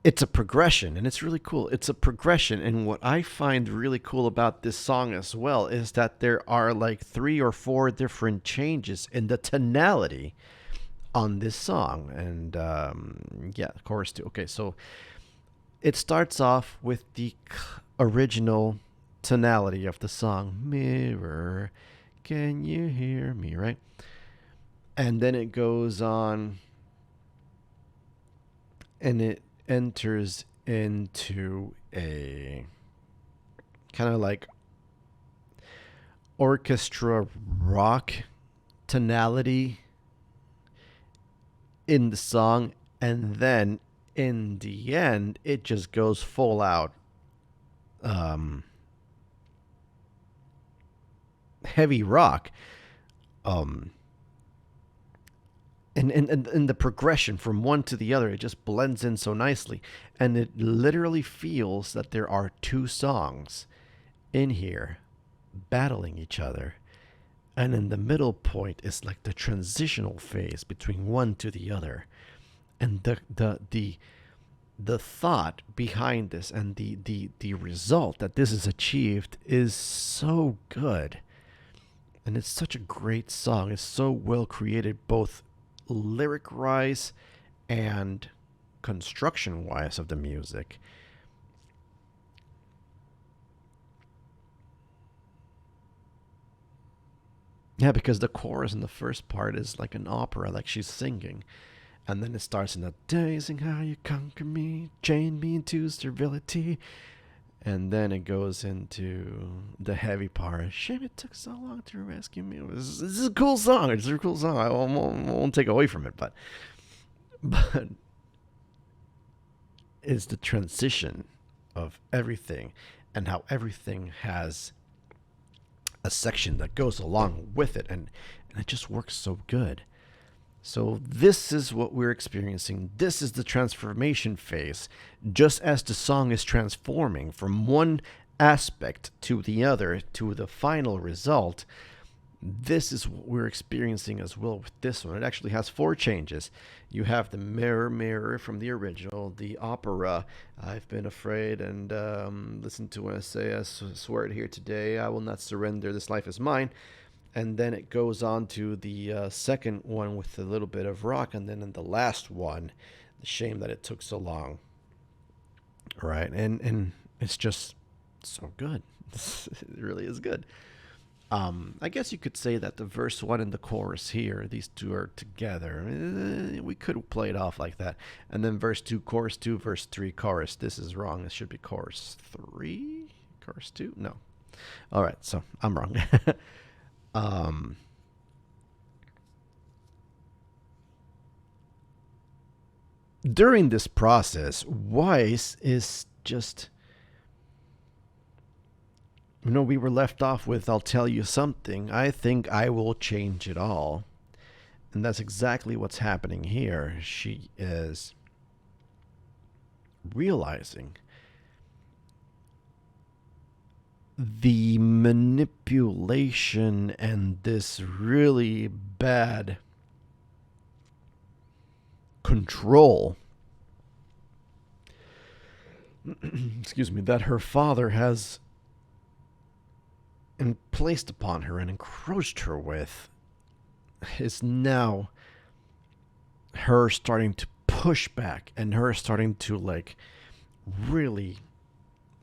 Speaker 1: it's a progression, and it's really cool. It's a progression. And what I find really cool about this song as well is that there are like 3 or 4 different changes in the tonality on this song. And yeah, chorus too. Okay, so it starts off with the original tonality of the song. Mirror, can you hear me, right? And then it goes on and it enters into a kind of like orchestra rock tonality in the song, and then in the end it just goes full out heavy rock, and the progression from one to the other, it just blends in so nicely, and it literally feels that there are 2 songs in here battling each other. And in the middle point is like the transitional phase between one to the other. And the thought behind this and the result that this is achieved is so good. And it's such a great song. It's so well created, both lyric wise and construction wise of the music. Yeah, because the chorus in the first part is like an opera, like she's singing. And then it starts in the dazing how you conquer me, chain me into servility. And then it goes into the heavy part. Shame it took so long to rescue me. This is a cool song. It's a cool song. I won't take away from it, but it's the transition of everything and how everything has a section that goes along with it, and it just works so good. So this is what we're experiencing. This is the transformation phase. Just as the song is transforming from one aspect to the other to the final result, this is what we're experiencing as well with this one. It actually has four changes. You have the mirror, mirror from the original, the opera, I've been afraid, and listen to what I say, I swear it here today, I will not surrender, this life is mine. And then it goes on to the second one with a little bit of rock, and then in the last one, the shame that it took so long. Right, and it's just so good. It really is good. I guess you could say that the verse one and the chorus here, these two are together. We could play it off like that. And then verse two, verse three, chorus. This is wrong. This should be chorus three, chorus two. No. All right. So I'm wrong. um, During this process, Weiss is just, we were left off with, I'll tell you something. I think I will change it all. And that's exactly what's happening here. She is realizing the manipulation and this really bad control excuse me, that her father has and placed upon her and encroached her with, is now her starting to push back and her starting to really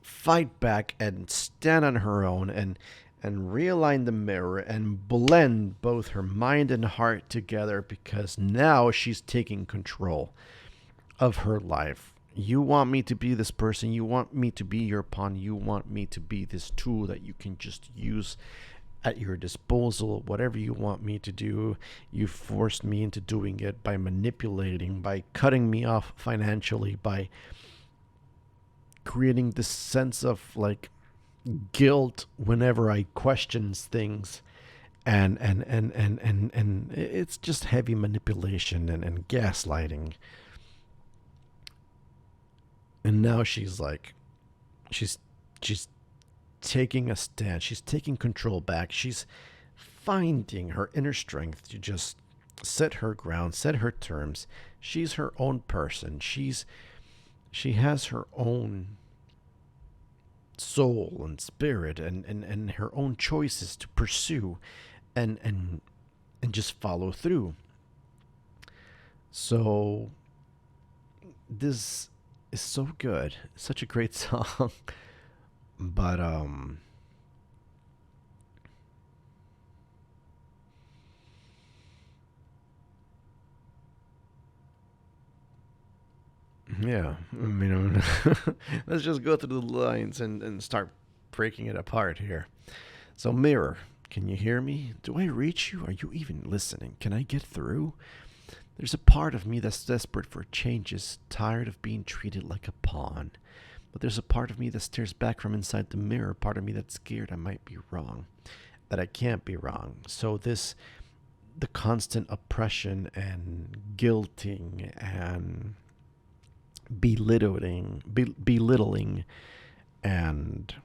Speaker 1: fight back and stand on her own and realign the mirror and blend both her mind and heart together, because now she's taking control of her life. You want me to be this person. You want me to be your pawn. You want me to be this tool that you can just use at your disposal. Whatever you want me to do, you forced me into doing it by manipulating, by cutting me off financially, by creating this sense of guilt whenever I questions things. And it's just heavy manipulation and gaslighting. And now she's she's taking a stand. She's taking control back. She's finding her inner strength to just set her ground, set her terms. She's her own person. She has her own soul and spirit and her own choices to pursue and just follow through. So this is so good. Such a great song. But yeah, let's just go through the lines and start breaking it apart here. So, mirror, can you hear me? Do I reach you? Are you even listening? Can I get through? There's a part of me that's desperate for changes, tired of being treated like a pawn. But there's a part of me that stares back from inside the mirror, part of me that's scared I might be wrong, that I can't be wrong. So the constant oppression and guilting and belittling and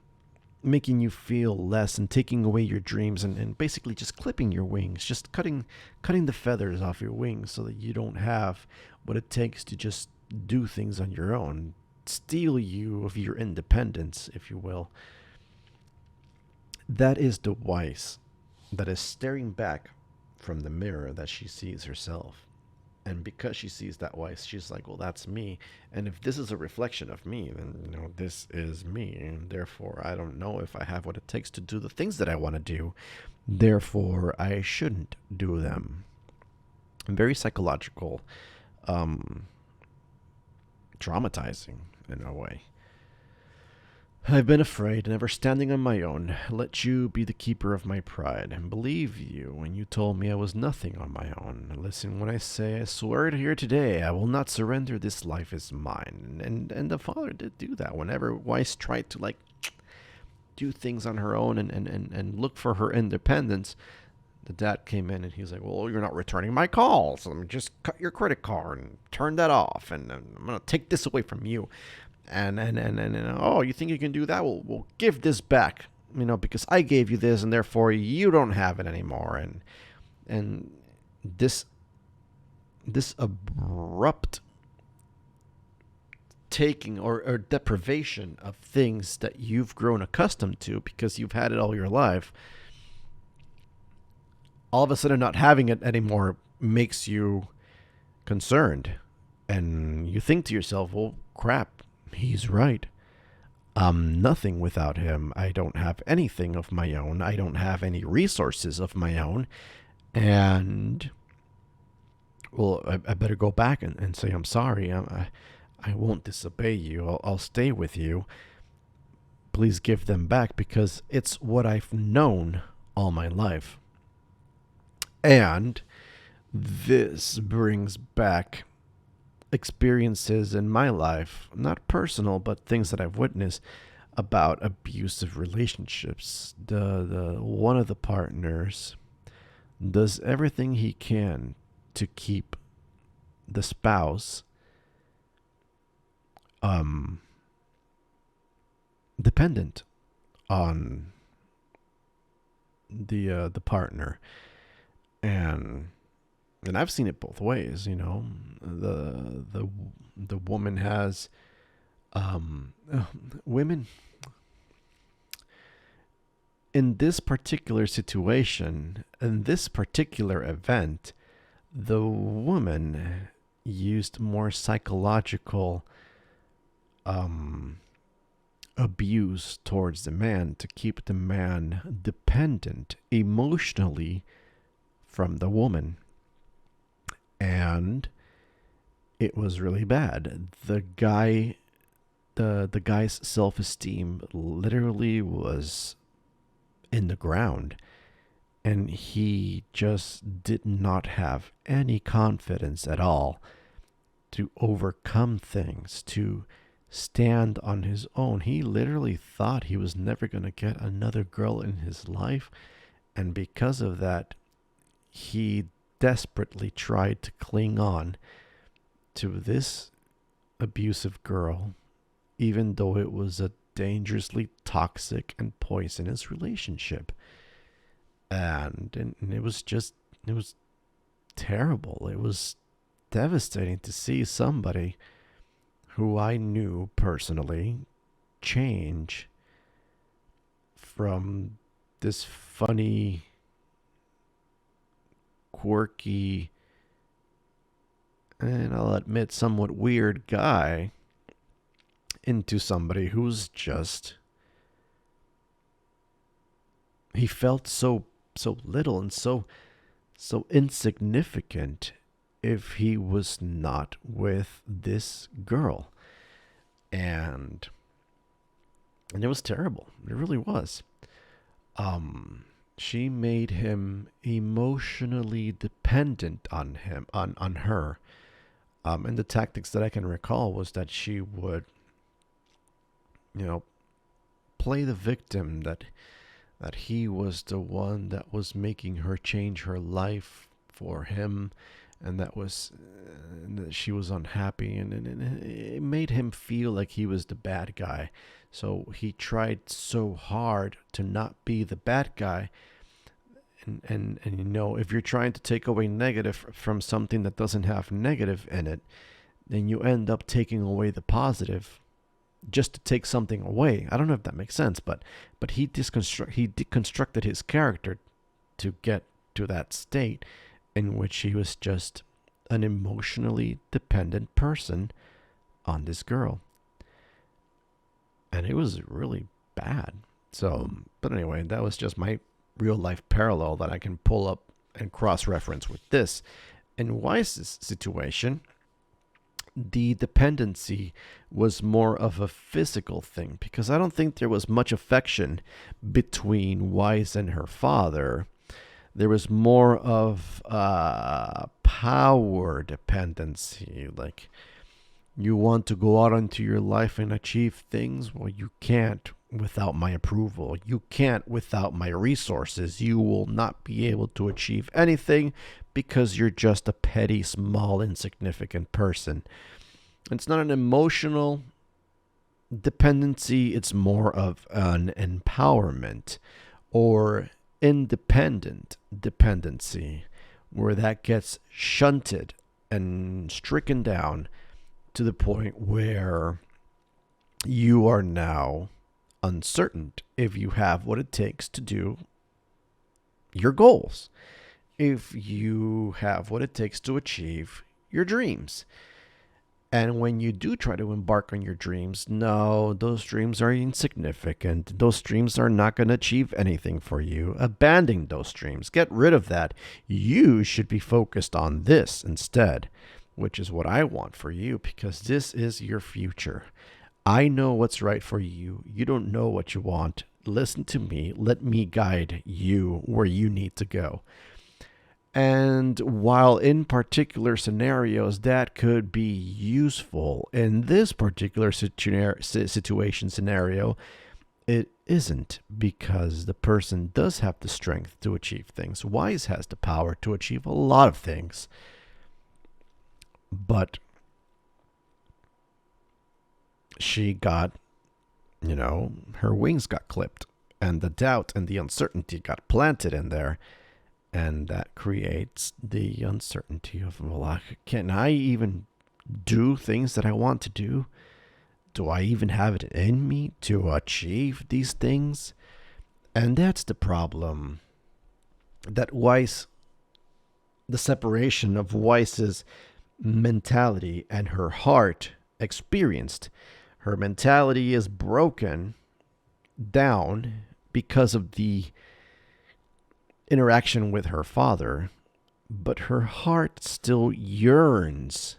Speaker 1: making you feel less and taking away your dreams and basically just clipping your wings, just cutting the feathers off your wings so that you don't have what it takes to just do things on your own, steal you of your independence, if you will. That is the Weiss that is staring back from the mirror that she sees herself. And because she sees that Weiss, she's like, well, that's me. And if this is a reflection of me, then, this is me. And therefore, I don't know if I have what it takes to do the things that I want to do. Therefore, I shouldn't do them. Very psychological, traumatizing in a way. I've been afraid, never standing on my own. Let you be the keeper of my pride, and believe you when you told me I was nothing on my own. Listen when I say, I swear it here today, I will not surrender, this life is mine. And the father did do that. Whenever Weiss tried to do things on her own and look for her independence, the dad came in and he's like, well, you're not returning my calls. Let me just cut your credit card and turn that off. And I'm going to take this away from you. And oh, you think you can do that? We'll give this back, because I gave you this and therefore you don't have it anymore. And this abrupt taking or deprivation of things that you've grown accustomed to because you've had it all your life, all of a sudden not having it anymore makes you concerned. And you think to yourself, well, crap, he's right. I'm nothing without him. I don't have anything of my own. I don't have any resources of my own. And, well, I better go back and say, I'm sorry. I won't disobey you. I'll stay with you. Please give them back because it's what I've known all my life. And this brings back experiences in my life, not personal, but things that I've witnessed about abusive relationships. The one of the partners does everything he can to keep the spouse dependent on the partner, and I've seen it both ways. The woman has women in this particular situation, in this particular event, the woman used more psychological abuse towards the man to keep the man dependent emotionally from the woman. And it was really bad. The guy's self-esteem literally was in the ground, and he just did not have any confidence at all to overcome things, to stand on his own. He literally thought he was never going to get another girl in his life, and because of that, he desperately tried to cling on to this abusive girl, even though it was a dangerously toxic and poisonous relationship. And it was terrible. It was devastating to see somebody who I knew personally change from this funny, quirky, and I'll admit somewhat weird guy into somebody who's just, he felt so little and so insignificant if he was not with this girl. And it was terrible. It really was. She made him emotionally dependent on her. And the tactics that I can recall was that she would, play the victim, that he was the one that was making her change her life for him, and that she was unhappy, and it made him feel like he was the bad guy. So he tried so hard to not be the bad guy. And if you're trying to take away negative from something that doesn't have negative in it, then you end up taking away the positive just to take something away. I don't know if that makes sense, but he deconstructed his character to get to that state in which he was just an emotionally dependent person on this girl. And it was really bad. So, but anyway, that was just my real life parallel that I can pull up and cross-reference with this. In Weiss's situation, the dependency was more of a physical thing, because I don't think there was much affection between Weiss and her father. There was more of power dependency. Like, you want to go out into your life and achieve things, well, you can't without my approval. You can't without my resources. You will not be able to achieve anything because you're just a petty, small, insignificant person. It's not an emotional dependency, it's more of an empowerment or independent dependency, where that gets shunted and stricken down to the point where you are now uncertain if you have what it takes to do your goals, if you have what it takes to achieve your dreams. And when you do try to embark on your dreams, no, those dreams are insignificant. Those dreams are not going to achieve anything for you. Abandon those dreams. Get rid of that. You should be focused on this instead, which is what I want for you, because this is your future. I know what's right for you. You don't know what you want. Listen to me. Let me guide you where you need to go. And while in particular scenarios that could be useful, in this particular situation scenario, it isn't, because the person does have the strength to achieve things. Wise has the power to achieve a lot of things. But she got, her wings got clipped, and the doubt and the uncertainty got planted in there. And that creates the uncertainty of, well, can I even do things that I want to do? Do I even have it in me to achieve these things? And that's the problem that Weiss, the separation of Weiss's mentality and her heart experienced. Her mentality is broken down because of the interaction with her father, but her heart still yearns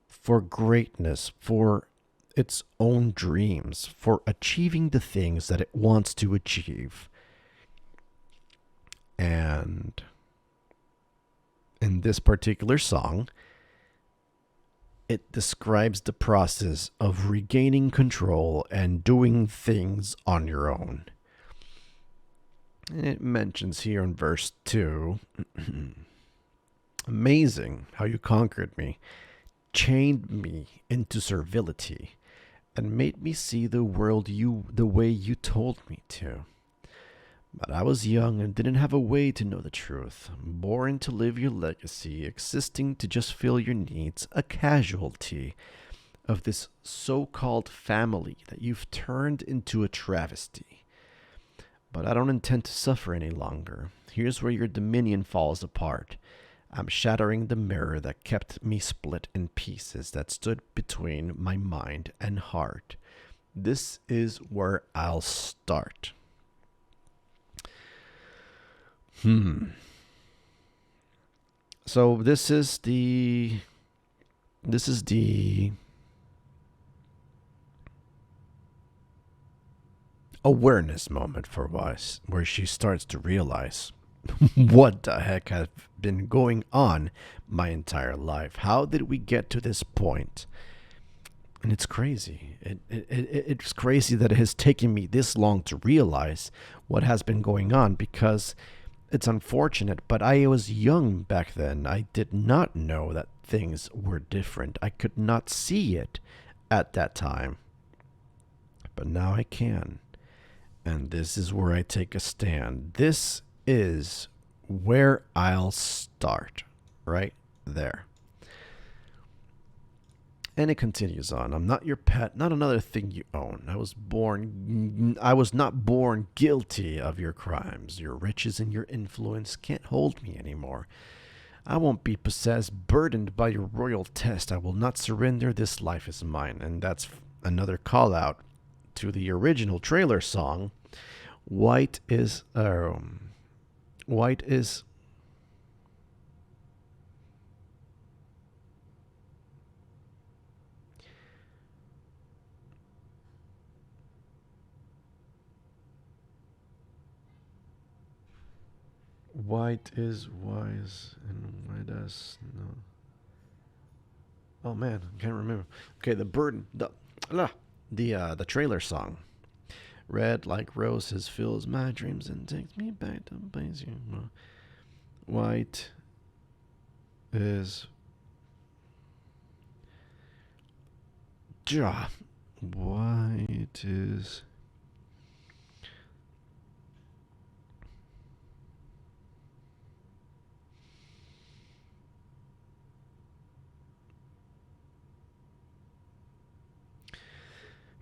Speaker 1: for greatness, for its own dreams, for achieving the things that it wants to achieve. And in this particular song, it describes the process of regaining control and doing things on your own. It mentions here in verse 2, amazing how you conquered me, chained me into servility, and made me see the world the way you told me to. But I was young and didn't have a way to know the truth, born to live your legacy, existing to just fill your needs, a casualty of this so-called family that you've turned into a travesty. But I don't intend to suffer any longer. Here's where your dominion falls apart. I'm shattering the mirror that kept me split in pieces, that stood between my mind and heart. This is where I'll start. So this is the awareness moment for Weiss, where she starts to realize what the heck has been going on my entire life. How did we get to this point? And it's crazy. It's crazy that it has taken me this long to realize what has been going on, because it's unfortunate, but I was young back then. I did not know that things were different. I could not see it at that time. But now I can. And this is where I take a stand. This is where I'll start. Right there. And it continues on. I'm not your pet, not another thing you own. I was not born guilty of your crimes. Your riches and your influence can't hold me anymore. I won't be possessed, burdened by your royal test. I will not surrender. This life is mine. And that's another call out to the original trailer song. White is White is wise and white as no. Oh man, I can't remember. Okay, the trailer song. Red like roses fills my dreams and takes me back to the place you know. White is ja. White is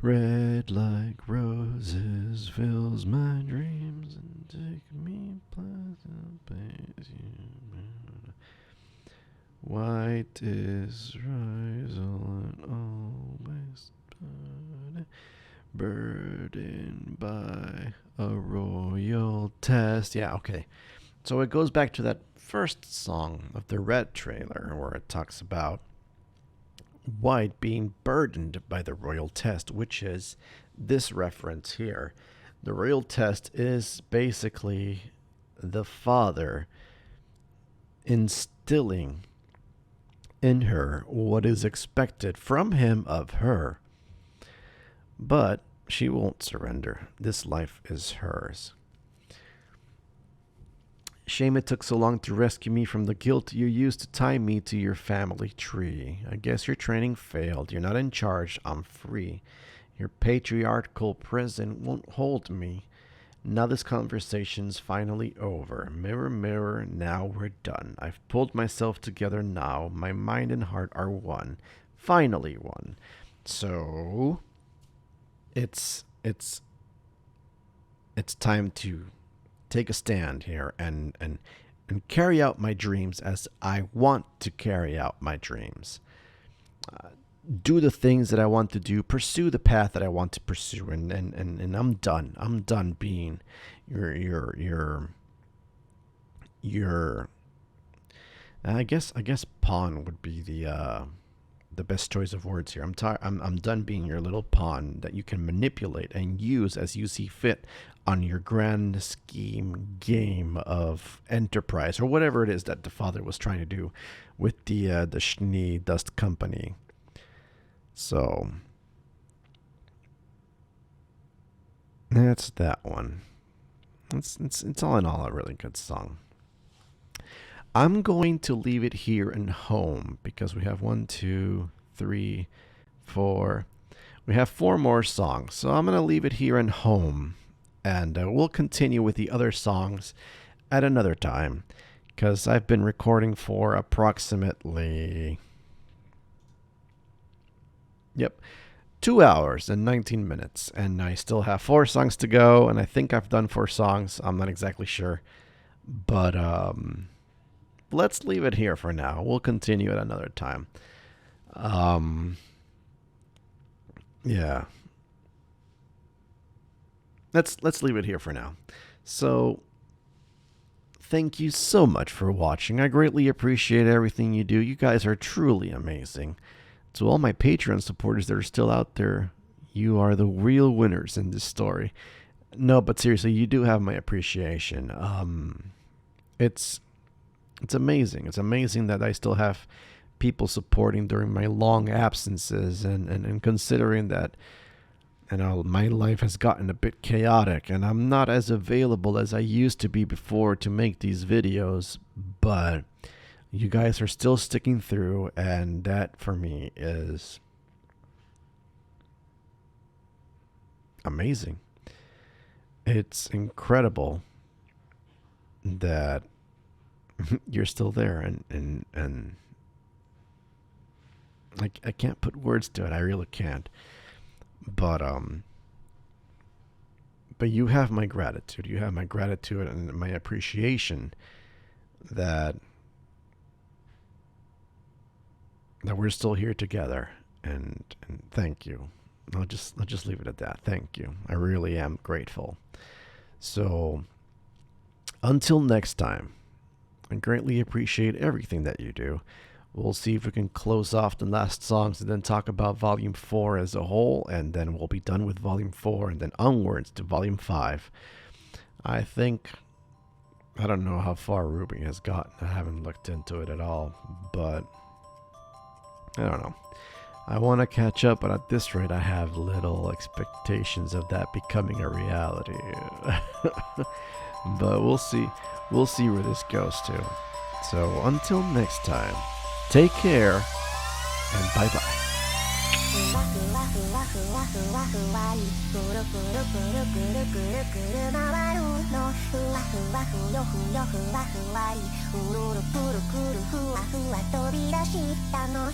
Speaker 1: red like roses fills my dreams and take me pleasant place. White is rise and always burdened by a royal test. Yeah, okay. So it goes back to that first song of the Red trailer where it talks about White being burdened by the royal test, which is this reference here. The royal test is basically the father instilling in her what is expected from him of her. But she won't surrender. This life is hers. Shame it took so long to rescue me from the guilt you used to tie me to your family tree. I guess your training failed. You're not in charge. I'm free. Your patriarchal prison won't hold me. Now this conversation's finally over. Mirror, mirror, now we're done. I've pulled myself together now. My mind and heart are one. Finally one. So it's time to take a stand here and carry out my dreams as I want to carry out my dreams. Do the things that I want to do, pursue the path that I want to pursue, and I'm done. I'm done being your I guess pawn would be the best choice of words here. I'm done being your little pawn that you can manipulate and use as you see fit on your grand scheme game of enterprise or whatever it is that the father was trying to do with the Schnee Dust Company. So that's that one. It's all in all a really good song. I'm going to leave it here in home because we have 1, 2, 3, 4. We have 4 more songs. So I'm going to leave it here in home. And we'll continue with the other songs at another time. Because I've been recording for approximately 2 hours and 19 minutes. And I still have 4 songs to go. And I think I've done 4 songs. I'm not exactly sure. But let's leave it here for now. We'll continue at another time. Yeah. Let's leave it here for now. So thank you so much for watching. I greatly appreciate everything you do. You guys are truly amazing. To all my Patreon supporters that are still out there, you are the real winners in this story. No, but seriously, you do have my appreciation. It's amazing. It's amazing that I still have people supporting during my long absences and considering that my life has gotten a bit chaotic and I'm not as available as I used to be before to make these videos, but you guys are still sticking through, and that for me is amazing. It's incredible that you're still there, and I can't put words to it. I really can't. But you have my gratitude. You have my gratitude and my appreciation that we're still here together. And thank you. I'll just leave it at that. Thank you. I really am grateful. So until next time, I greatly appreciate everything that you do. We'll see if we can close off the last songs and then talk about Volume 4 as a whole, and then we'll be done with Volume 4 and then onwards to Volume 5. I don't know how far RWBY has gotten. I haven't looked into it at all, but I don't know. I want to catch up, but at this rate, I have little expectations of that becoming a reality. But we'll see. We'll see where this goes to. So until next time, take care and bye bye.
Speaker 2: ふわふわふわふわふわふわりぐるぐるぐるぐるぐるぐる回るのふわふわふよふよふわふわりうるるくるくるふわふわ飛び出したの